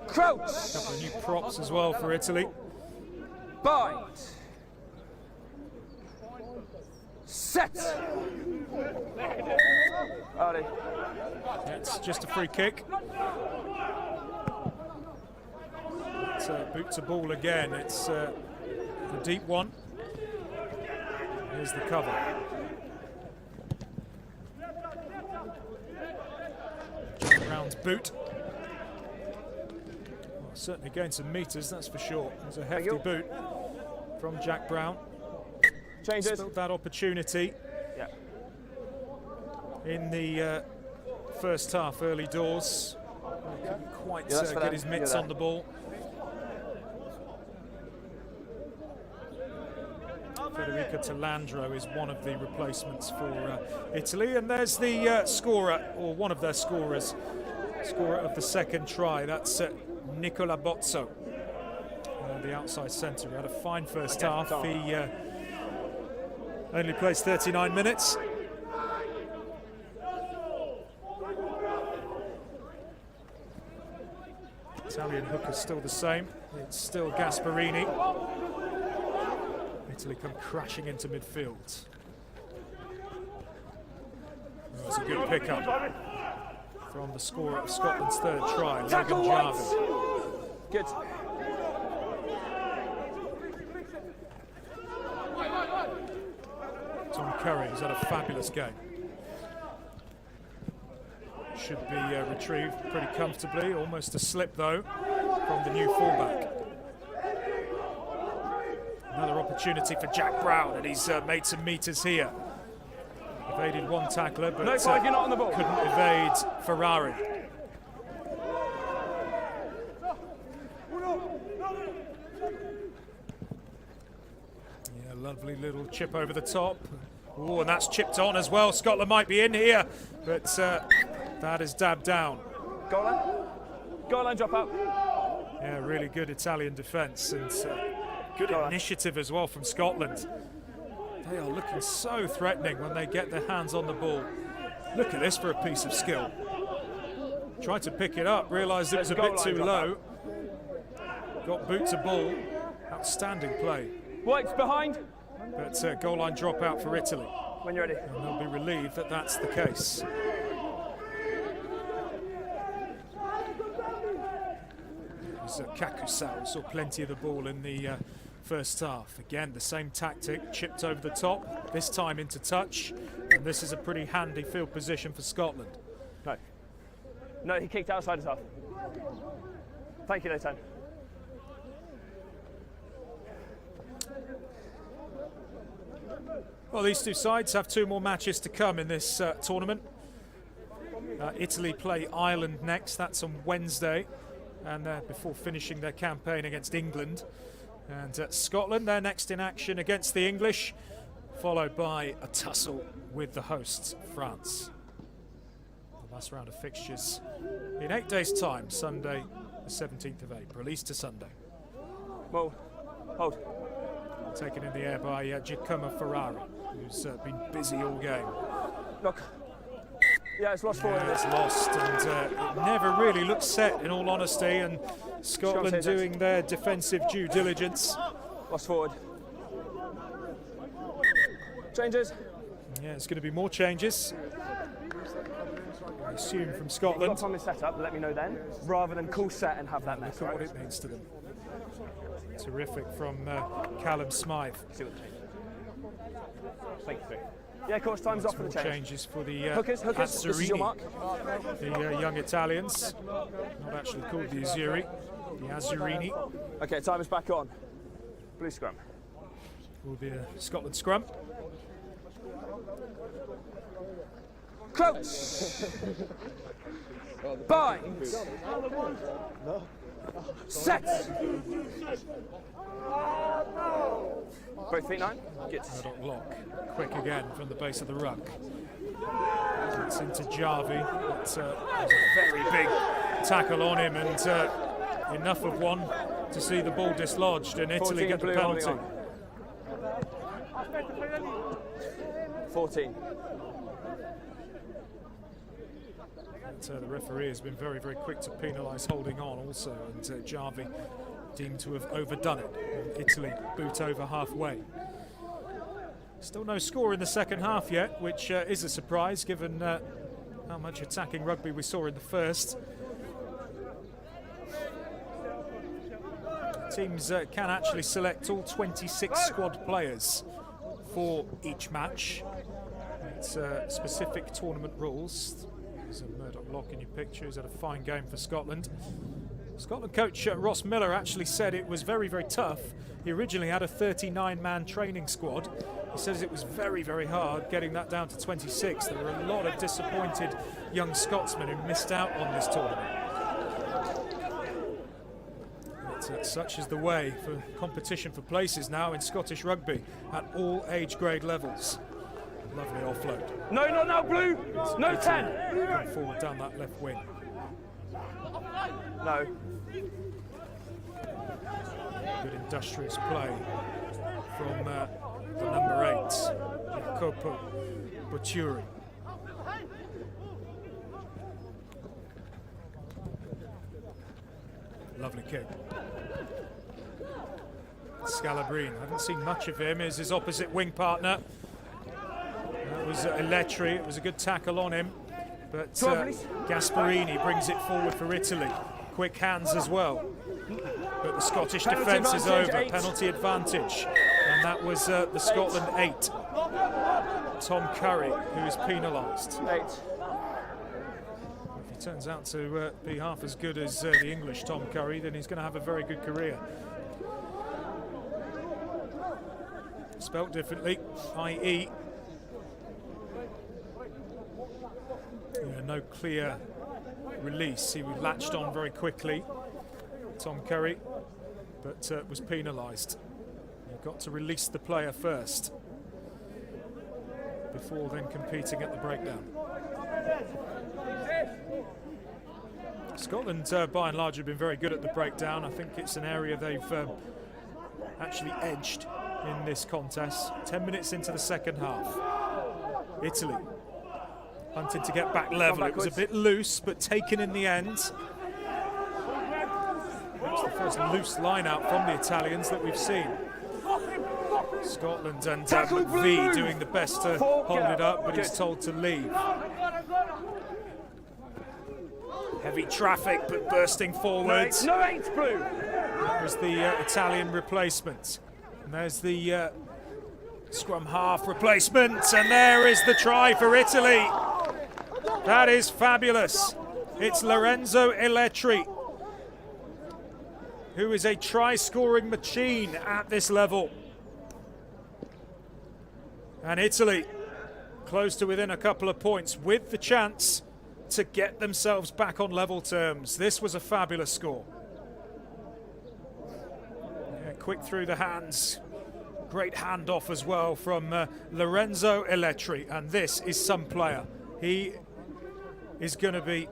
Speaker 2: Crouch!
Speaker 1: A couple of new props as well for Italy.
Speaker 2: Bind! Set! Early.
Speaker 1: It's just a free kick. It's boot to ball again. It's the deep one. Here's the cover. Jack Brown's boot. Well, certainly gained some metres, that's for sure. It was a hefty boot from Jack Brown.
Speaker 2: Changes.
Speaker 1: Spilled that opportunity
Speaker 2: Yeah.
Speaker 1: in the first half, early doors. Couldn't quite
Speaker 2: Yeah, that's for
Speaker 1: get
Speaker 2: them.
Speaker 1: his mitts
Speaker 2: You're
Speaker 1: on the ball. Federico Talandro is one of the replacements for Italy, and there's the scorer, or one of their scorers, scorer of the second try. That's Nicola Bozzo, the outside centre. He had a fine first half. He only plays 39 minutes. Italian hooker's still the same. It's still Gasparini. Italy come crashing into midfield. That was a good pickup from the scorer of Scotland's third try, Logan Jarvis.
Speaker 2: Good.
Speaker 1: Tom Curry has had a fabulous game. Should be retrieved pretty comfortably. Almost a slip though from the new fullback. Another opportunity for Jack Brown, and he's made some metres here. Evaded one tackler, but
Speaker 2: No, you're not on the ball.
Speaker 1: couldn't evade Ferrari. Yeah, lovely little chip over the top. Oh, and that's chipped on as well. Scotland might be in here, but that is dabbed down.
Speaker 2: Goal line. Goal line drop out.
Speaker 1: Yeah, really good Italian defence, and good
Speaker 2: Go on.
Speaker 1: initiative as well from Scotland. They are looking so threatening when they get their hands on the ball. Look at this for a piece of skill. Tried to pick it up, realised it was a bit too low. Got boot to ball. Outstanding play.
Speaker 2: White's behind.
Speaker 1: But goal line dropout for Italy.
Speaker 2: When you're ready.
Speaker 1: And they'll be relieved that that's the case. Kakusau saw plenty of the ball in the first half. Again, the same tactic, chipped over the top, this time into touch. And this is a pretty handy field position for Scotland.
Speaker 2: No. No, he kicked outside his half. Thank you, Leighton.
Speaker 1: Well, these two sides have two more matches to come in this tournament. Italy play Ireland next, that's on Wednesday, and before finishing their campaign against England. And Scotland, they're next in action against the English, followed by a tussle with the hosts, France. The last round of fixtures in 8 days' time, Sunday, the 17th of April, Easter Sunday.
Speaker 2: Well, hold.
Speaker 1: Taken in the air by Giacomo Ferrari, who's been busy all game.
Speaker 2: Look. Yeah, it's lost forward.
Speaker 1: Yeah, it's lost, and it never really looked set, in all honesty, and Scotland doing their defensive due diligence.
Speaker 2: Lost forward. Changes.
Speaker 1: Yeah, it's going to be more changes, I assume, from
Speaker 2: Got
Speaker 1: Scotland.
Speaker 2: from his setup, let me know then, rather than call set and have that mess.
Speaker 1: Look at
Speaker 2: Right?
Speaker 1: what it means to them. Terrific from Callum Smythe.
Speaker 2: See what the change. Thank you. Yeah, of course, time's off for the
Speaker 1: More
Speaker 2: change.
Speaker 1: changes for the
Speaker 2: Hookers, this is your mark.
Speaker 1: the young Italians. Not actually called the Azzurri, the Azzurini.
Speaker 2: Okay, time is back on. Blue scrum.
Speaker 1: Will be a Scotland scrum.
Speaker 2: Crouch. Bind. Set. Both feet 9. Good.
Speaker 1: Murdoch lock. Quick again from the base of the ruck. It's into Jarvi. It's a very big tackle on him, and enough of one to see the ball dislodged, and Italy
Speaker 2: 14
Speaker 1: get the
Speaker 2: blue
Speaker 1: penalty.
Speaker 2: holding on. 14.
Speaker 1: The referee has been very, very quick to penalise holding on also, and Jarvi deemed to have overdone it. Italy boot over halfway. Still no score in the second half yet, which is a surprise given how much attacking rugby we saw in the first. Teams can actually select all 26 squad players for each match. It's specific tournament rules. There's a Murdoch Lock in your picture. He's had a fine game for Scotland. Scotland coach Ross Miller actually said it was very, very tough. He originally had a 39-man training squad. He says it was very, very hard getting that down to 26. There were a lot of disappointed young Scotsmen who missed out on this tournament. But such is the way for competition for places now in Scottish rugby at all age grade levels. Lovely offload.
Speaker 2: No, not now, Blue. No 10.
Speaker 1: Going forward down that left wing.
Speaker 2: No.
Speaker 1: Good industrious play from the number 8, Jacopo Buturi. Lovely kick. Scalabrine, I haven't seen much of him, is his opposite wing partner. That was Eletri, it was a good tackle on him. But Gasparini brings it forward for Italy. Quick hands as well. But the Scottish defence is over,
Speaker 2: 8.
Speaker 1: Penalty advantage. And that was the Scotland 8. Tom Curry, who is penalised.
Speaker 2: 8.
Speaker 1: If he turns out to be half as good as the English Tom Curry, then he's going to have a very good career. Spelt differently, i.e. no clear release. He was latched on very quickly, Tom Curry, but was penalised. You've got to release the player first before then competing at the breakdown. Scotland, by and large, have been very good at the breakdown. I think it's an area they've actually edged in this contest. 10 minutes into the second half. Italy hunting to get back level. It was a bit loose, but taken in the end. That's the first loose line out from the Italians that we've seen. Scotland and McVie doing the best to hold it up, but he's told to leave. Heavy traffic, but bursting forwards.
Speaker 2: No 8, Blue.
Speaker 1: That was the Italian replacement. And there's the scrum half replacement, and there is the try for Italy. That is fabulous. It's Lorenzo Eletri, who is a try-scoring machine at this level. And Italy close to within a couple of points with the chance to get themselves back on level terms. This was a fabulous score. Yeah, quick through the hands. Great handoff as well from Lorenzo Eletri. And this is some player. He is going to be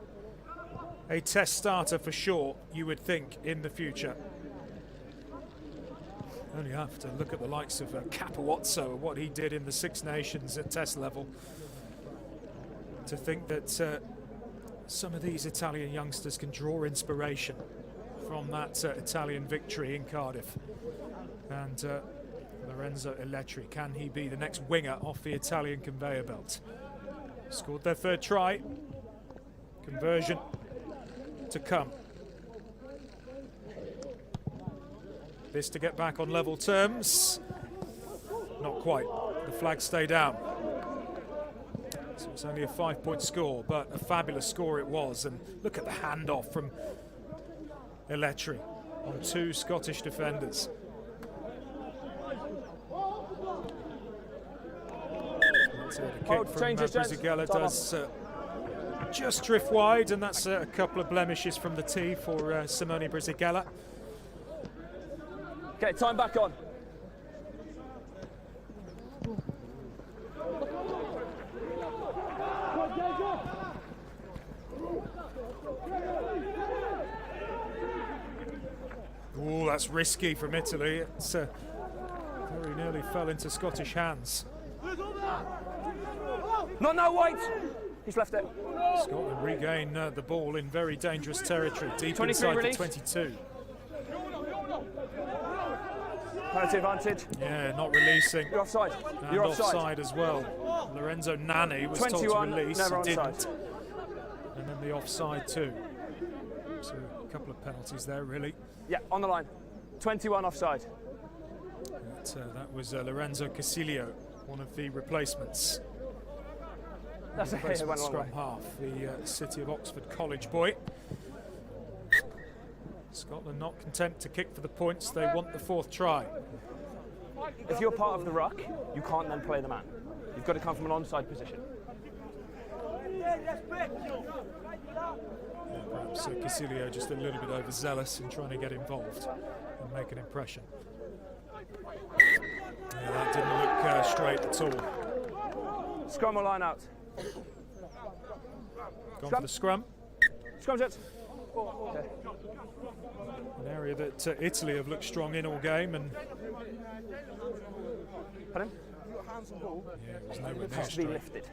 Speaker 1: a test starter for sure, you would think, in the future. Only have to look at the likes of Capuozzo and what he did in the Six Nations at test level to think that some of these Italian youngsters can draw inspiration from that Italian victory in Cardiff. And Lorenzo Eletri, can he be the next winger off the Italian conveyor belt? Scored their third try. Conversion to come. This to get back on level terms. Not quite. The flags stay down. So it's only a 5-point score, but a fabulous score it was. And look at the handoff from Eletri on 2 Scottish defenders. The kick from Brisighella does just drift wide, and that's a couple of blemishes from the tee for Simone Brisighella.
Speaker 2: Okay, time back on.
Speaker 1: Oh, that's risky from Italy. It's very nearly fell into Scottish hands.
Speaker 2: Not now, White. He's left it.
Speaker 1: Scotland regain the ball in very dangerous territory, deep
Speaker 2: 23
Speaker 1: inside
Speaker 2: release.
Speaker 1: the 22.
Speaker 2: Penalty advantage.
Speaker 1: Yeah, not releasing.
Speaker 2: You're offside.
Speaker 1: And
Speaker 2: You're offside.
Speaker 1: offside as well. Lorenzo Nani was told
Speaker 2: 21,
Speaker 1: to release,
Speaker 2: never
Speaker 1: and
Speaker 2: onside.
Speaker 1: didn't. And then the offside too. So a couple of penalties there, really.
Speaker 2: Yeah, on the line. 21 offside.
Speaker 1: But, that was Lorenzo Casilio, one of the replacements.
Speaker 2: That's okay, it went a long way.
Speaker 1: Scrum half, the City of Oxford College boy. Scotland not content to kick for the points, they want the fourth try.
Speaker 2: If you're part of the ruck, you can't then play the man. You've got to come from an onside position.
Speaker 1: Perhaps Casilio just a little bit overzealous in trying to get involved and make an impression. Yeah, that didn't look straight at all.
Speaker 2: Scrum or line out?
Speaker 1: Gone for the scrum.
Speaker 2: Scrum jets. Okay.
Speaker 1: An area that Italy have looked strong in all game, and
Speaker 2: Pardon?
Speaker 1: yeah, it was nowhere
Speaker 2: It
Speaker 1: near
Speaker 2: has to be
Speaker 1: straight.
Speaker 2: lifted.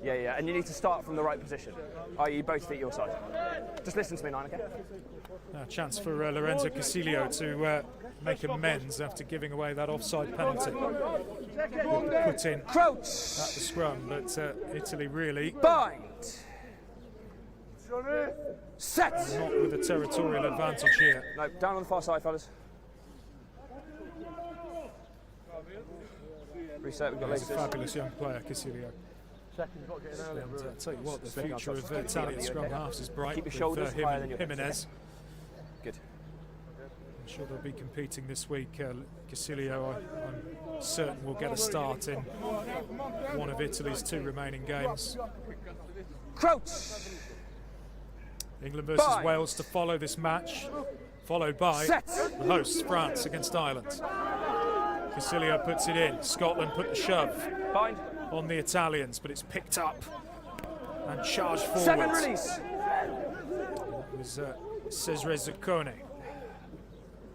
Speaker 2: Yeah, and you need to start from the right position, i.e. both feet your side. Just listen to me, Nine, okay?
Speaker 1: A chance for Lorenzo Casilio to make amends after giving away that offside penalty. Put in
Speaker 2: Crouch!
Speaker 1: at the scrum, but Italy really
Speaker 2: Bind! Set!
Speaker 1: not with a territorial advantage here.
Speaker 2: No, down on the far side, fellas. Reset, we've got
Speaker 1: He's a
Speaker 2: laces.
Speaker 1: fabulous young player, Casilio. And I'll tell you what, the future of Italian scrum halves is bright
Speaker 2: Keep your
Speaker 1: with
Speaker 2: shoulders
Speaker 1: him
Speaker 2: higher than
Speaker 1: and
Speaker 2: your hips,
Speaker 1: Jimenez.
Speaker 2: Good.
Speaker 1: I'm sure they'll be competing this week. Casilio, I'm certain, will get a start in one of Italy's two remaining games.
Speaker 2: Crouch!
Speaker 1: England versus
Speaker 2: Bind.
Speaker 1: Wales to follow this match, followed by
Speaker 2: Set!
Speaker 1: the hosts, France against Ireland. Casilio puts it in. Scotland put the shove
Speaker 2: Bind.
Speaker 1: on the Italians, but it's picked up and charged forward.
Speaker 2: Second release.
Speaker 1: It was Cesare Zuccone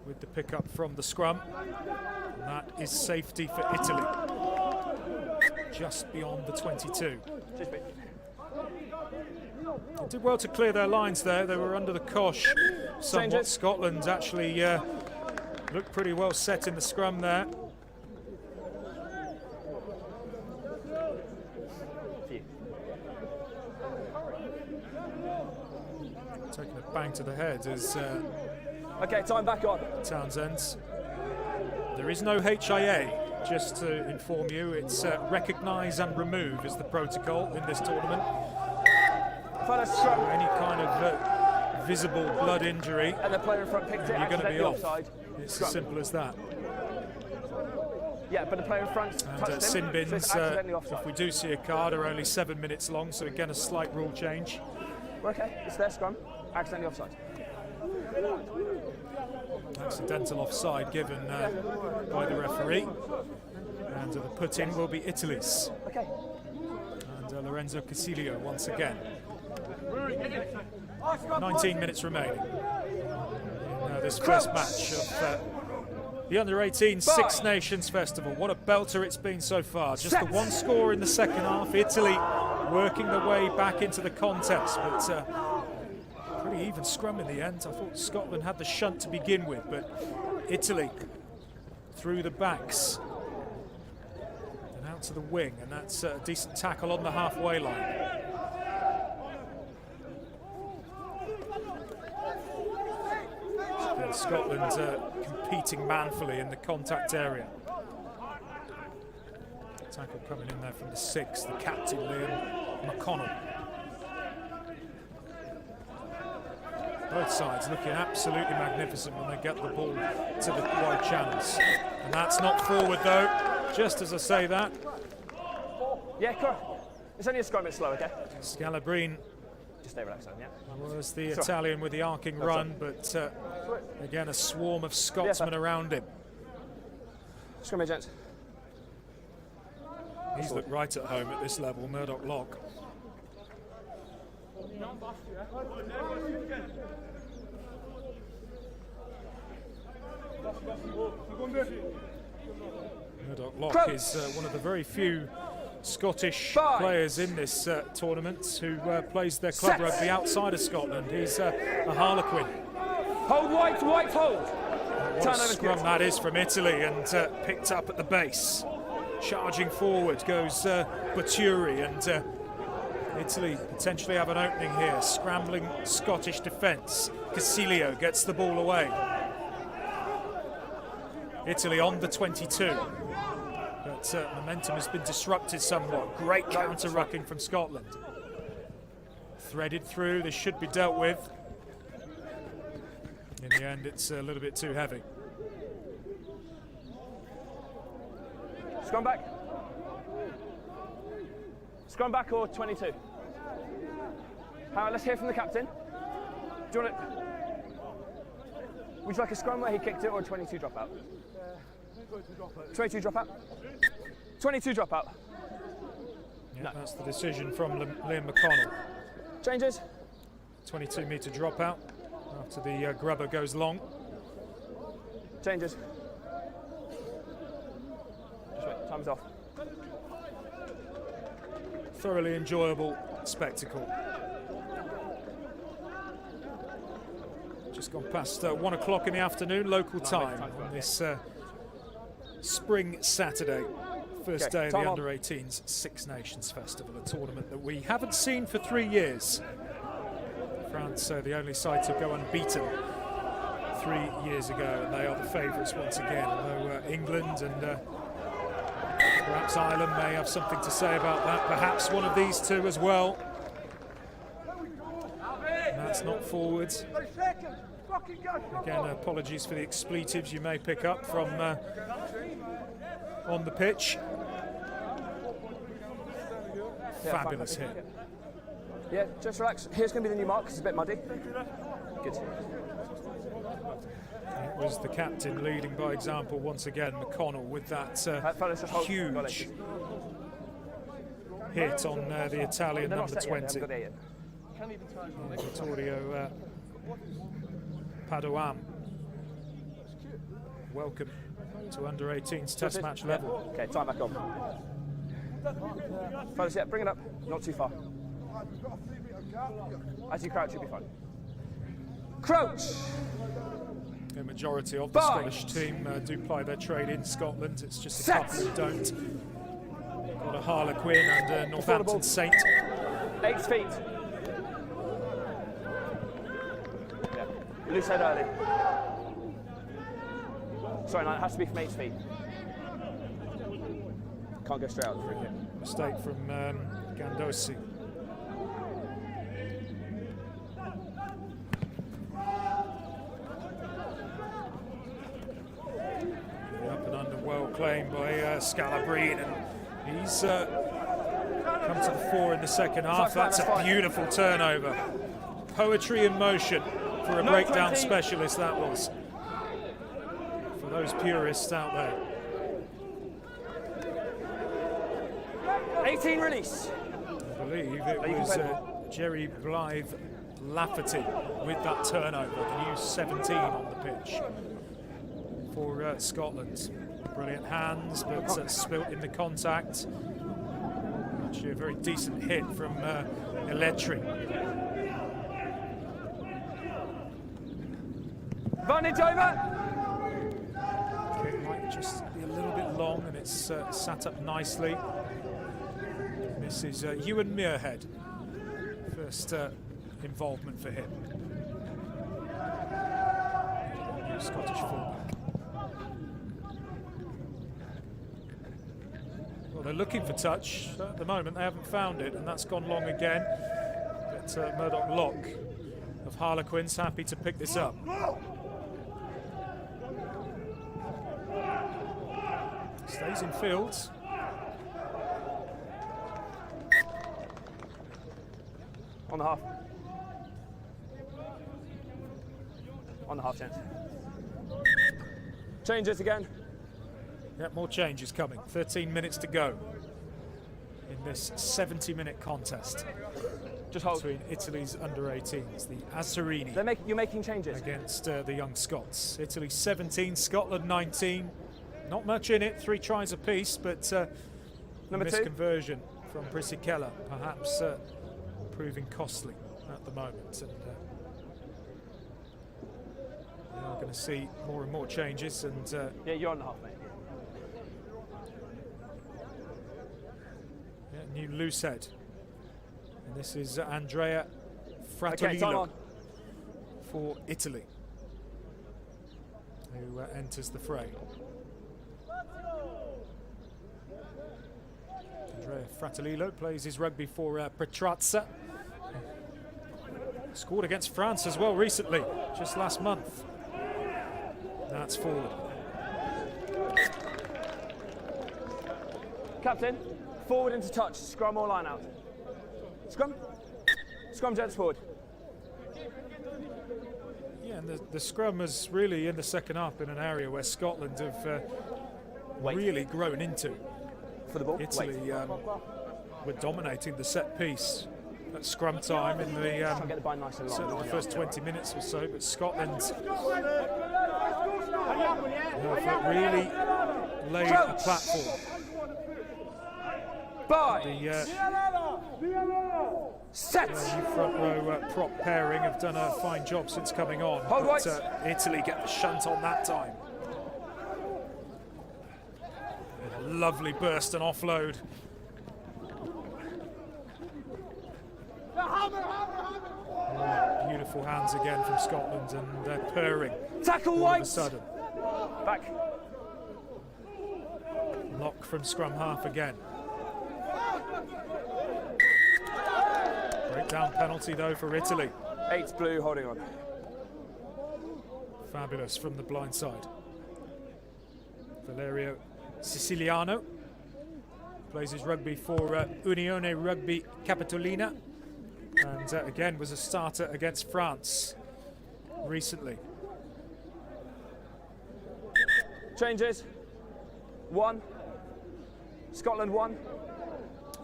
Speaker 1: with the pickup from the scrum. And that is safety for Italy, just beyond the 22. They did well to clear their lines there. They were under the cosh somewhat. Scotland actually looked pretty well set in the scrum there. Taking a bang to the head is
Speaker 2: Okay, time back on.
Speaker 1: Townsend. There is no HIA, just to inform you. It's recognise and remove is the protocol in this tournament.
Speaker 2: Fellas, scrum.
Speaker 1: Any kind of visible blood injury,
Speaker 2: And the player in front picked it,
Speaker 1: you're going to be
Speaker 2: accidentally
Speaker 1: off.
Speaker 2: offside.
Speaker 1: It's
Speaker 2: Scrum.
Speaker 1: as simple as that.
Speaker 2: Yeah, but the player in front
Speaker 1: And
Speaker 2: touched him,
Speaker 1: sin
Speaker 2: so
Speaker 1: bins,
Speaker 2: it's accidentally
Speaker 1: if
Speaker 2: offside.
Speaker 1: we do see a card, are only 7 minutes long, so again a slight rule change.
Speaker 2: We're okay, it's their scrum, accidentally offside.
Speaker 1: Accidental offside given by the referee. And the put-in will be Italy's.
Speaker 2: Okay.
Speaker 1: And Lorenzo Casilio once again. 19 minutes remaining in this first match of the Under-18 Six Nations Festival. What a belter it's been so far. Just the one score in the second half. Italy working their way back into the contest, but pretty even scrum in the end. I thought Scotland had the shunt to begin with, but Italy through the backs and out to the wing, and that's a decent tackle on the halfway line. And Scotland competing manfully in the contact area. Tackle coming in there from the 6th, the captain Liam McConnell. Both sides looking absolutely magnificent when they get the ball to the wide channels. And that's not forward though, just as I say that.
Speaker 2: Yeah, correct. It's only a scrum, it's slow, okay?
Speaker 1: Scalabrine
Speaker 2: Just stay relaxed, yeah?
Speaker 1: was the Italian with the arcing run, but again a swarm of Scotsmen around him.
Speaker 2: Scrum here, gents.
Speaker 1: He's looked right at home at this level, Murdoch Lock. Murdoch Lock is one of the very few Scottish players in this tournament who plays their club rugby outside of Scotland. He's a Harlequin.
Speaker 2: Hold white, white hold.
Speaker 1: What a scrum that is from Italy, and picked up at the base. Charging forward goes Baturi, and Italy potentially have an opening here. Scrambling Scottish defence. Casilio gets the ball away. Italy on the 22. But momentum has been disrupted somewhat. Great counter-rucking from Scotland. Threaded through, this should be dealt with. In the end, it's a little bit too heavy.
Speaker 2: Scrum back. Scrum back or 22? Howard, let's hear from the captain. Do you want it? Would you like a scrum where he kicked it or a 22 dropout? 22 dropout. 22 dropout.
Speaker 1: Yeah, no. That's the decision from Liam McConnell.
Speaker 2: Changes.
Speaker 1: 22-metre dropout after the grubber goes long.
Speaker 2: Changes. Just wait, time's off.
Speaker 1: Thoroughly enjoyable spectacle. Just gone past 1 o'clock in the afternoon, local time, on this spring Saturday. First day of the Under-18s Six Nations Festival, a tournament that we haven't seen for 3 years. France, the only side to go unbeaten 3 years ago, and they are the favourites once again. Although England and perhaps Ireland may have something to say about that. Perhaps one of these two as well. And that's not forwards. Again, apologies for the expletives you may pick up from on the pitch. Fabulous hit.
Speaker 2: Yeah, just relax. Here's going to be the new mark, 'cause it's a bit muddy. Good.
Speaker 1: It was the captain leading by example once again, McConnell, with that huge hit on the Italian number 20. Vittorio Padoan. Welcome to Under-18s Test match level.
Speaker 2: Okay, time back on. Fellas, yeah, bring it up. Not too far. As you crouch, you'll be fine. Crouch!
Speaker 1: The majority of the Scottish team do ply their trade in Scotland. It's just a couple who don't. Got a Harlequin and a Northampton Saint.
Speaker 2: 8 feet. Yeah. Loose head early. Sorry, no, it has to be from 8 feet. Can't go straight out the free kick.
Speaker 1: Mistake from Gandosi. Up and under, well claimed by Scalabrine, and he's come to the fore in the second half. That's a beautiful turnover. Poetry in motion for a breakdown specialist, that was. For those purists out there.
Speaker 2: 18 release.
Speaker 1: I believe it was Jerry Blythe Lafferty with that turnover, the new 17 on the pitch for Scotland. Brilliant hands, but spilt in the contact. Actually a very decent hit from Eletri.
Speaker 2: Advantage over.
Speaker 1: Kick might just be a little bit long, and it's sat up nicely. This is Ewan Muirhead. First involvement for him. New Scottish fullback. Well, they're looking for touch. At the moment, they haven't found it, and that's gone long again. But Murdoch Locke of Harlequins happy to pick this up. Stays in fields.
Speaker 2: On the half. On the half chance. Changes again.
Speaker 1: Yeah, more changes coming. 13 minutes to go in this 70-minute contest.
Speaker 2: Just hold.
Speaker 1: Between Italy's under-18s, the Azzurrini.
Speaker 2: You're making changes.
Speaker 1: Against the young Scots. Italy 17, Scotland 19. Not much in it, 3 tries apiece, but
Speaker 2: Number 2.
Speaker 1: misconversion from Brisichella, perhaps proving costly at the moment. And We're going to see more and more changes, and
Speaker 2: Yeah, you're on the half, mate.
Speaker 1: new loose head. And this is Andrea
Speaker 2: Okay, time
Speaker 1: Fratellino
Speaker 2: on.
Speaker 1: for Italy, who enters the fray. Andrea Fratellino plays his rugby for Petrarca. Scored against France as well recently, just last month. That's forward.
Speaker 2: Captain, forward into touch, scrum or line out. Scrum. Scrum, gents, forward.
Speaker 1: Yeah, and the scrum is really in the second half in an area where Scotland have really grown into.
Speaker 2: For the ball.
Speaker 1: Italy
Speaker 2: Wait.
Speaker 1: were dominating the set piece at scrum time in the
Speaker 2: Try and get the bind nice and long.
Speaker 1: certainly the first 20 minutes or so, but Scotland have really laid a platform.
Speaker 2: Bye.
Speaker 1: The
Speaker 2: Set.
Speaker 1: new front row prop pairing have done a fine job since coming on,
Speaker 2: Hold
Speaker 1: but
Speaker 2: right.
Speaker 1: Italy get the shunt on that time. A lovely burst and offload. Beautiful hands again from Scotland, and they're purring
Speaker 2: Tackle
Speaker 1: all of a
Speaker 2: White.
Speaker 1: sudden.
Speaker 2: Back.
Speaker 1: Lock from scrum half again. Breakdown penalty though for Italy.
Speaker 2: 8 blue, holding on.
Speaker 1: Fabulous from the blind side. Valerio Siciliano plays his rugby for Unione Rugby Capitolina, and again was a starter against France recently.
Speaker 2: Changes. 1. Scotland 1.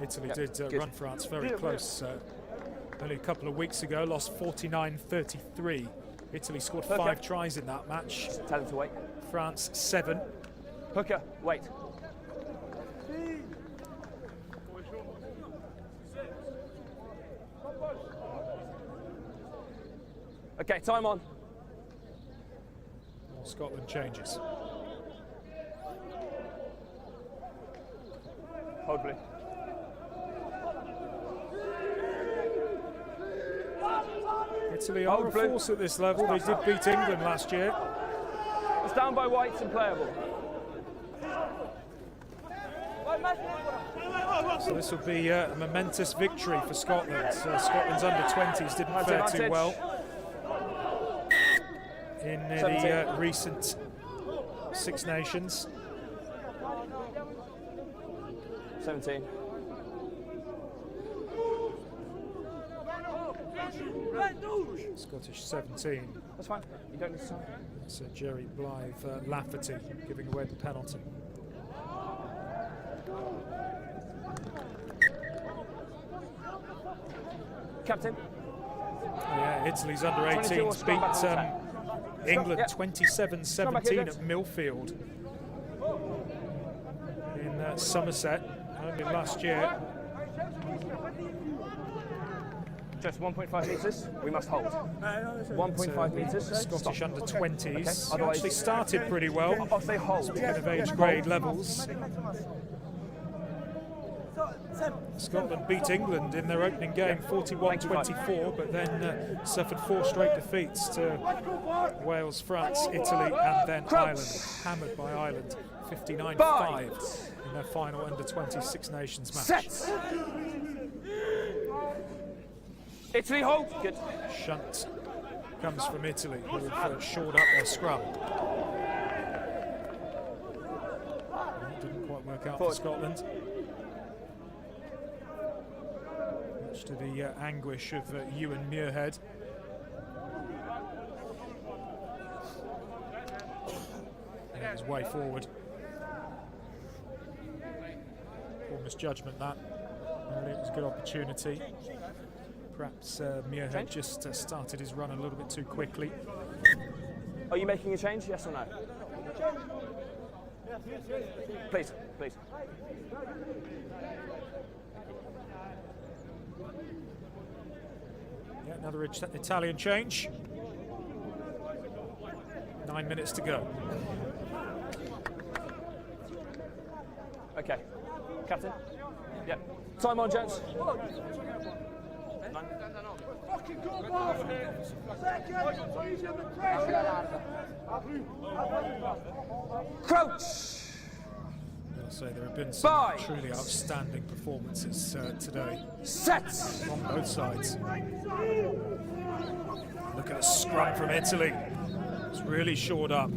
Speaker 1: Italy
Speaker 2: Yep,
Speaker 1: did
Speaker 2: good.
Speaker 1: run France very close. Only a couple of weeks ago, lost 49-33. Italy scored 5 tries in that match.
Speaker 2: Tell him to wait.
Speaker 1: France 7.
Speaker 2: Hooker, wait. Okay, time on.
Speaker 1: Scotland changes.
Speaker 2: Hold blue.
Speaker 1: Italy are a
Speaker 2: Hold blue.
Speaker 1: force at this level. They did beat England last year.
Speaker 2: It's down by Whites and playable.
Speaker 1: So this will be a momentous victory for Scotland. Scotland's under-20s didn't
Speaker 2: Has
Speaker 1: fare
Speaker 2: advantage.
Speaker 1: too well in the
Speaker 2: 17.
Speaker 1: recent Six Nations.
Speaker 2: 17.
Speaker 1: Scottish 17.
Speaker 2: That's fine. You don't need to sign.
Speaker 1: It's Jerry Blythe Lafferty giving away the penalty.
Speaker 2: Captain.
Speaker 1: Yeah, Italy's
Speaker 2: 22 or
Speaker 1: under-18s
Speaker 2: scrum back on
Speaker 1: beat
Speaker 2: attack.
Speaker 1: England
Speaker 2: Yeah.
Speaker 1: 27-17
Speaker 2: gents.
Speaker 1: at Millfield in Somerset only last year.
Speaker 2: Just 1.5 metres. We must hold. 1.5 metres.
Speaker 1: Scottish
Speaker 2: Stop.
Speaker 1: under-20s.
Speaker 2: Okay. Otherwise-
Speaker 1: Actually started pretty well.
Speaker 2: I'll say hold.
Speaker 1: Speaking of age grade levels, Scotland beat England in their opening game 41-24, but then suffered 4 straight defeats to Wales, France, Italy and then Ireland. Hammered by Ireland 59-5 in their final under-20 Six Nations match.
Speaker 2: Set. Italy hold. Good.
Speaker 1: Shunt comes from Italy, who have shored up their scrum. It didn't quite work out for
Speaker 2: Forward.
Speaker 1: Scotland. Much to the anguish of Ewan Muirhead. And his way forward. Poor misjudgment that. Really, it was a good opportunity. Perhaps Muirhead just started his run a little bit too quickly.
Speaker 2: Are you making a change? Yes or no? Please, please.
Speaker 1: Yeah, another Italian change. 9 minutes to go.
Speaker 2: Okay. Captain? Yeah. Time on, gents. Crouch!
Speaker 1: I'll say there have been some
Speaker 2: Bye.
Speaker 1: truly outstanding performances today
Speaker 2: Set!
Speaker 1: on both sides. Look at the scrum from Italy. It's really shored up.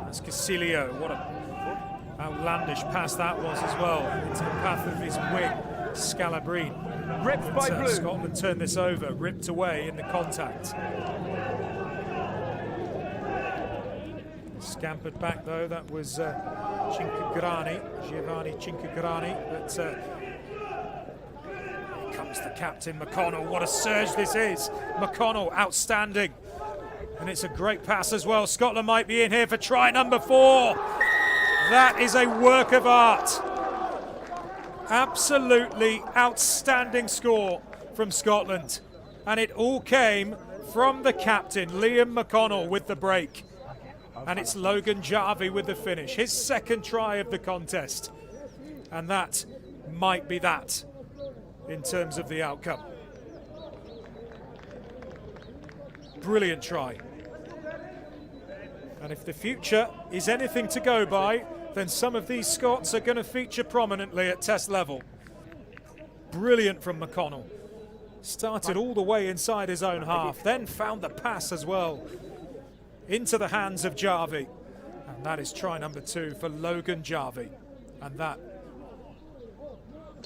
Speaker 1: That's Casilio. What a outlandish pass that was as well. Into the path of his wing, Scalabrine.
Speaker 2: Ripped by blue.
Speaker 1: Scotland turned this over, ripped away in the contact. Scampered back though, that was Giovanni Cinquegrani, but here comes the captain, McConnell. What a surge this is. McConnell, outstanding. And it's a great pass as well. Scotland might be in here for try number 4. That is a work of art. Absolutely outstanding score from Scotland. And it all came from the captain, Liam McConnell, with the break. And it's Logan Jarvie with the finish. His second try of the contest. And that might be that in terms of the outcome. Brilliant try. And if the future is anything to go by, then some of these Scots are going to feature prominently at test level. Brilliant from McConnell. Started all the way inside his own half, then found the pass as well into the hands of Jarvie. And that is try number 2 for Logan Jarvie. And that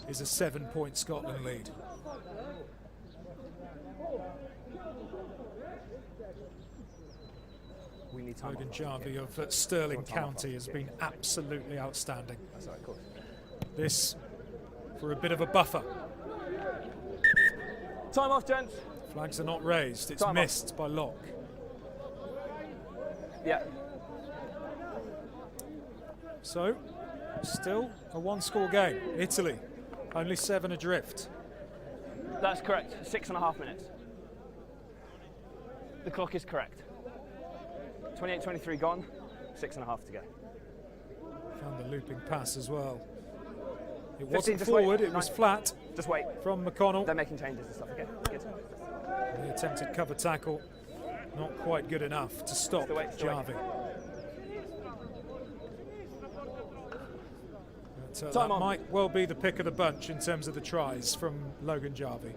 Speaker 1: is a 7-point Scotland lead.
Speaker 2: We need time.
Speaker 1: Logan Jarvie of Stirling County has been absolutely outstanding.
Speaker 2: That's all right, cool.
Speaker 1: This for a bit of a buffer.
Speaker 2: Time off, gents.
Speaker 1: Flags are not raised. It's
Speaker 2: Time
Speaker 1: missed by Locke.
Speaker 2: Yeah.
Speaker 1: So, still a 1-score game. Italy, only 7 adrift.
Speaker 2: That's correct. 6.5 minutes. The clock is correct. 28-23 gone. 6.5 to go.
Speaker 1: Found the looping pass as well. It
Speaker 2: 15,
Speaker 1: wasn't
Speaker 2: just
Speaker 1: forward,
Speaker 2: wait.
Speaker 1: it was
Speaker 2: 9.
Speaker 1: flat
Speaker 2: Just wait.
Speaker 1: from McConnell.
Speaker 2: They're making changes and stuff. Okay. Good.
Speaker 1: The attempted cover tackle, not quite good enough to stop
Speaker 2: Still wait, still wait.
Speaker 1: Jarvie. But, that
Speaker 2: Time on.
Speaker 1: might well be the pick of the bunch in terms of the tries from Logan Jarvie.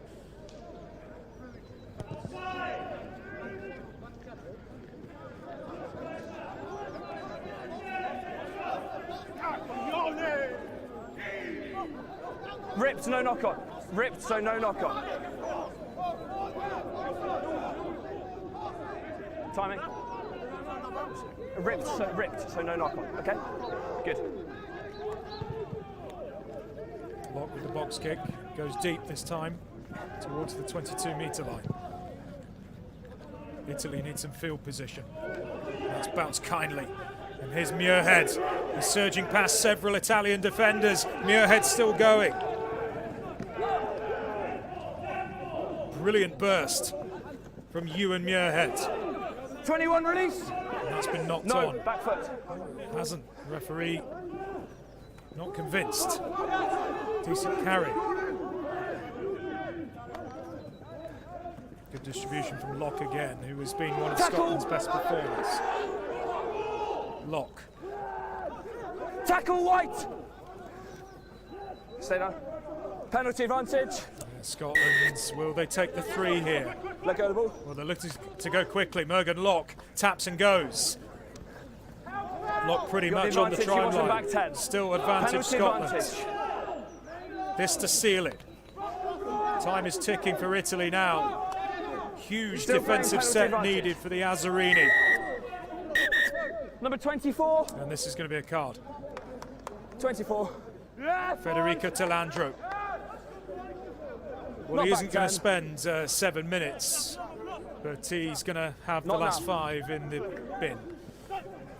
Speaker 2: Ripped, no knock on. Ripped, so no knock on. Timing. Ripped, so no knock on. Okay? Good.
Speaker 1: Locke with the box kick, goes deep this time towards the 22-metre line. Italy needs some field position. That's bounced kindly. And here's Muirhead. He's surging past several Italian defenders. Muirhead still going. Brilliant burst from Ewan Muirhead.
Speaker 2: 21 release.
Speaker 1: And that's been knocked
Speaker 2: No,
Speaker 1: on.
Speaker 2: back foot.
Speaker 1: Hasn't. Referee not convinced. Decent carry. Good distribution from Locke again, who has been one of
Speaker 2: Tackle.
Speaker 1: Scotland's best performers. Locke.
Speaker 2: Tackle White. Stay down. Penalty advantage.
Speaker 1: Scotland, will they take the 3 here?
Speaker 2: Let go of the ball.
Speaker 1: Well, they're looking to go quickly. Morgan Locke taps and goes. Locke pretty
Speaker 2: Got the
Speaker 1: much on the
Speaker 2: advantage,
Speaker 1: try
Speaker 2: he wants them
Speaker 1: line.
Speaker 2: back 10.
Speaker 1: Still advantage
Speaker 2: Penalty
Speaker 1: Scotland.
Speaker 2: advantage.
Speaker 1: This to seal it. Time is ticking for Italy now. Huge
Speaker 2: Still playing
Speaker 1: defensive
Speaker 2: penalty
Speaker 1: set
Speaker 2: advantage.
Speaker 1: needed for the Azzarini.
Speaker 2: Number 24.
Speaker 1: And this is going to be a card.
Speaker 2: 24.
Speaker 1: Federico Telandro. Well,
Speaker 2: Not
Speaker 1: he
Speaker 2: back
Speaker 1: isn't going
Speaker 2: 10.
Speaker 1: to spend 7 minutes, but he's going to have
Speaker 2: Not
Speaker 1: the last
Speaker 2: now.
Speaker 1: 5 in the bin.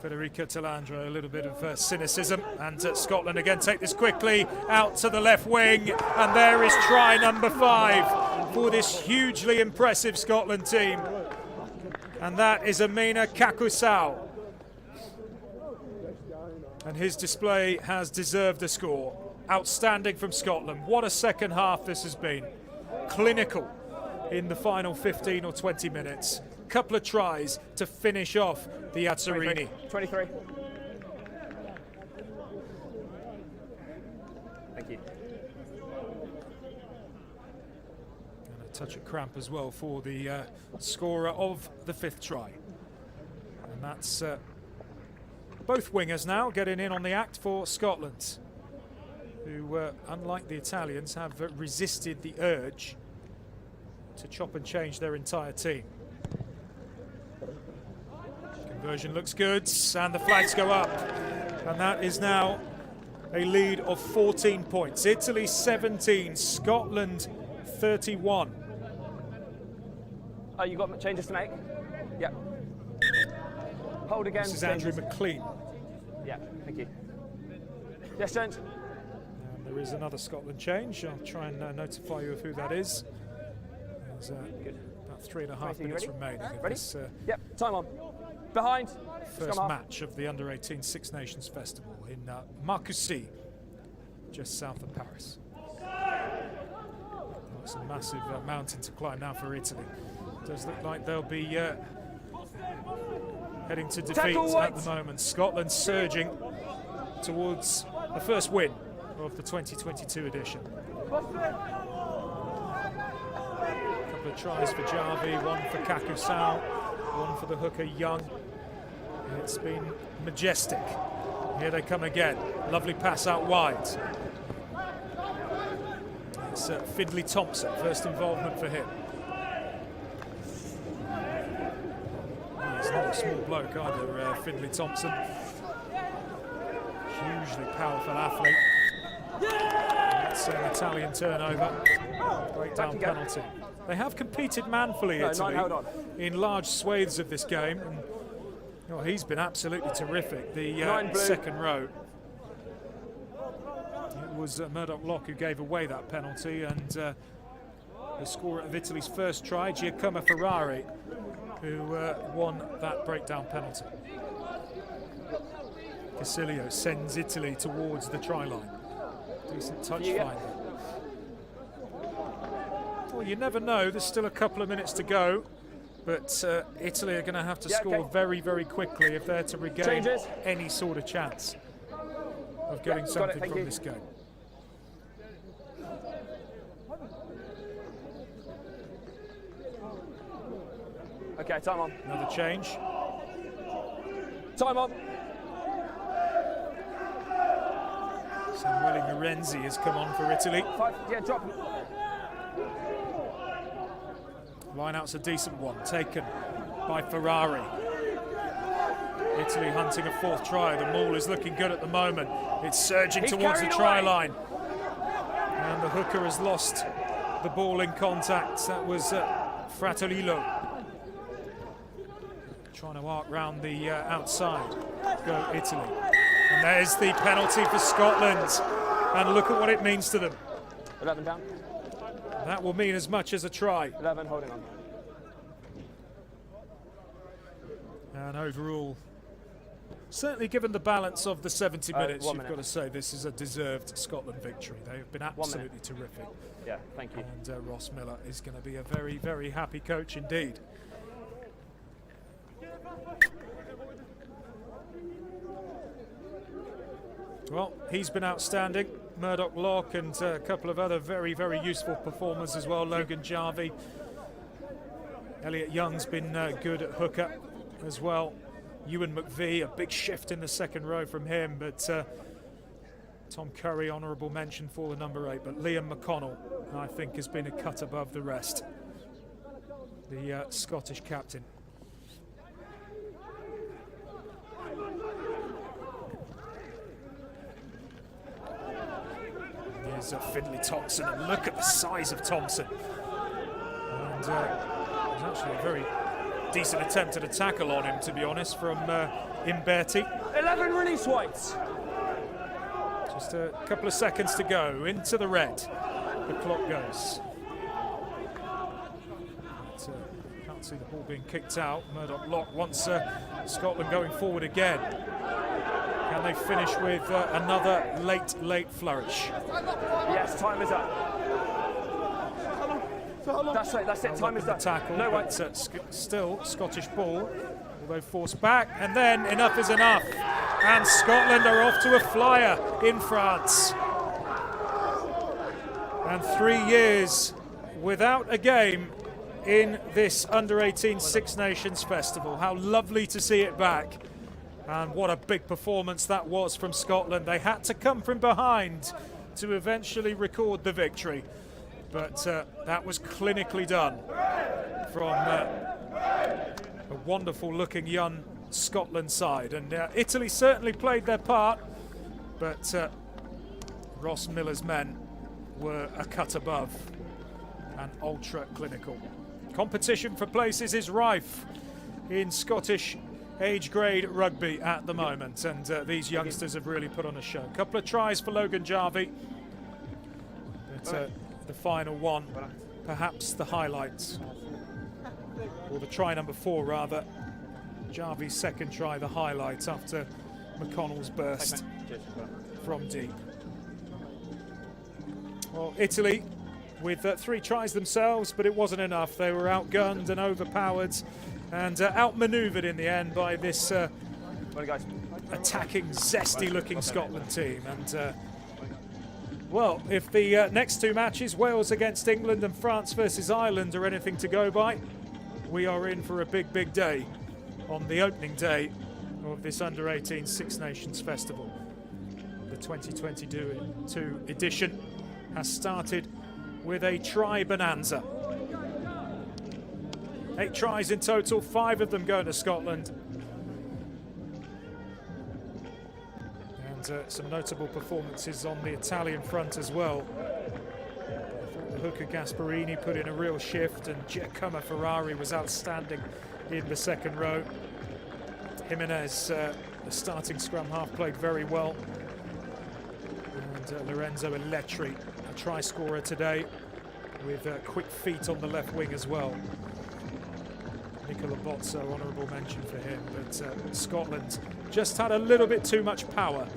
Speaker 1: Federico Telandro, a little bit of cynicism, and Scotland again take this quickly out to the left wing, and there is try number 5 for this hugely impressive Scotland team. And that is Amina Kakusau. And his display has deserved a score. Outstanding from Scotland. What a second half this has been. Clinical in the final 15 or 20 minutes. Couple of tries to finish off the Azzurrini.
Speaker 2: 23. Thank you.
Speaker 1: And a touch of cramp as well for the scorer of the 5th try. And that's both wingers now getting in on the act for Scotland, who, unlike the Italians, have resisted the urge to chop and change their entire team. Conversion looks good, and the flags go up. And that is now a lead of 14 points. Italy 17, Scotland 31.
Speaker 2: Oh, you got changes to make? Yeah. Hold again.
Speaker 1: This is Andrew
Speaker 2: changes.
Speaker 1: McLean.
Speaker 2: Yeah, thank you. Yes, gents.
Speaker 1: And there is another Scotland change. I'll try and notify you of who that is. There's about 3.5 minutes remaining of
Speaker 2: Ready?
Speaker 1: this
Speaker 2: Yep, time on. Behind.
Speaker 1: first match of the Under-18 Six Nations Festival in Marcoussis, just south of Paris. It's a massive mountain to climb now for Italy. Does look like they'll be heading to defeat at the moment. Scotland surging towards the first win of the 2022 edition. Couple of tries for Jarvie, one for Kakusau, one for the hooker Young. It's been majestic. Here they come again. Lovely pass out wide. It's Findlay Thompson, first involvement for him. He's not a small bloke either, Findlay Thompson. Hugely powerful athlete. It's an Italian turnover. Breakdown penalty. They have competed manfully, Italy, in large swathes of this game. And, oh, he's been absolutely terrific. The second row. It was Murdoch Locke who gave away that penalty, and the scorer of Italy's first try, Giacomo Ferrari, who won that breakdown penalty. Casilio sends Italy towards the try line. Decent touch find. Well, you never know. There's still a couple of minutes to go, but Italy are going to have to score very, very quickly if they're to regain any sort of chance of getting something from this game.
Speaker 2: Okay, time on.
Speaker 1: Another change.
Speaker 2: Time on.
Speaker 1: Samuele Murenzi has come on for Italy.
Speaker 2: Drop.
Speaker 1: Line-out's a decent one, taken by Ferrari. Italy hunting a fourth try. The maul is looking good at the moment. It's surging towards the try line. And the hooker has lost the ball in contact. That was Fratellillo. Trying to arc round the outside. Go Italy. And there's the penalty for Scotland. And look at what it means to them.
Speaker 2: 11 down.
Speaker 1: That will mean as much as a try.
Speaker 2: 11 holding on.
Speaker 1: And overall, certainly given the balance of the 70 minutes, you've got to say this is a deserved Scotland victory. They have been absolutely terrific.
Speaker 2: Yeah, thank you.
Speaker 1: And Ross Miller is going to be a very, very happy coach indeed. Well, he's been outstanding. Murdoch Locke and a couple of other very, very useful performers as well. Logan Jarvie. Elliot Young's been good at hooker as well. Ewan McVie, a big shift in the second row from him, but Tom Curry, honourable mention for the number 8, but Liam McConnell, I think, has been a cut above the rest. The Scottish captain. Here's Findlay Thompson, and look at the size of Thompson. And it was actually a very decent attempt at a tackle on him, to be honest, from Imberti.
Speaker 2: 11 release whites.
Speaker 1: Just a couple of seconds to go into the red. The clock goes. Can't See the ball being kicked out. Murdoch Lock wants Scotland going forward again. Can they finish with another late flourish?
Speaker 2: Yes, time is up. That's it, time is
Speaker 1: The
Speaker 2: up.
Speaker 1: tackle,
Speaker 2: No way.
Speaker 1: but still Scottish ball, although forced back, and then enough is enough. And Scotland are off to a flyer in France. And 3 years without a game in this Under-18 Six Nations Festival. How lovely to see it back. And what a big performance that was from Scotland. They had to come from behind to eventually record the victory. But that was clinically done from a wonderful looking young Scotland side. And Italy certainly played their part, but Ross Miller's men were a cut above and ultra clinical. Competition for places is rife in Scottish age grade rugby at the moment, and these youngsters have really put on a show. A couple of tries for Logan Jarvie, but the final one, perhaps the highlights, or the try number 4 rather. Jarvie's second try, the highlight after McConnell's burst from deep. Well, Italy with 3 tries themselves, but it wasn't enough. They were outgunned and overpowered and outmaneuvered in the end by this attacking, zesty-looking Scotland team. And well, if the next 2 matches, Wales against England and France versus Ireland, are anything to go by, we are in for a big day on the opening day of this Under-18 Six Nations Festival. The 2022 edition has started with a try bonanza. 8 tries in total, 5 of them going to Scotland. And some notable performances on the Italian front as well. The hooker Gasparini put in a real shift, and Giacomo Ferrari was outstanding in the second row. Jimenez, the starting scrum half, played very well. And Lorenzo Eletri, a try scorer today, with quick feet on the left wing as well. Nicola Bozzo, honourable mention for him, but Scotland just had a little bit too much power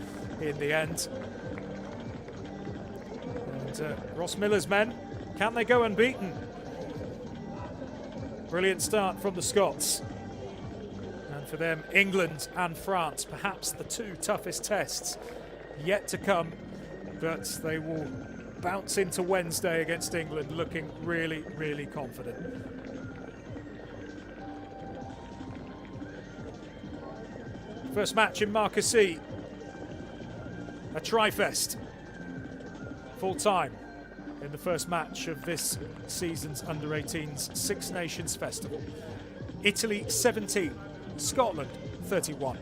Speaker 1: in the end. And Ross Miller's men, can they go unbeaten? Brilliant start from the Scots. And for them, England and France, perhaps the 2 toughest tests yet to come, but they will bounce into Wednesday against England looking really confident. First match in Marcoussis, a tri-fest, full time in the first match of this season's Under-18s Six Nations Festival. Italy 17, Scotland 31.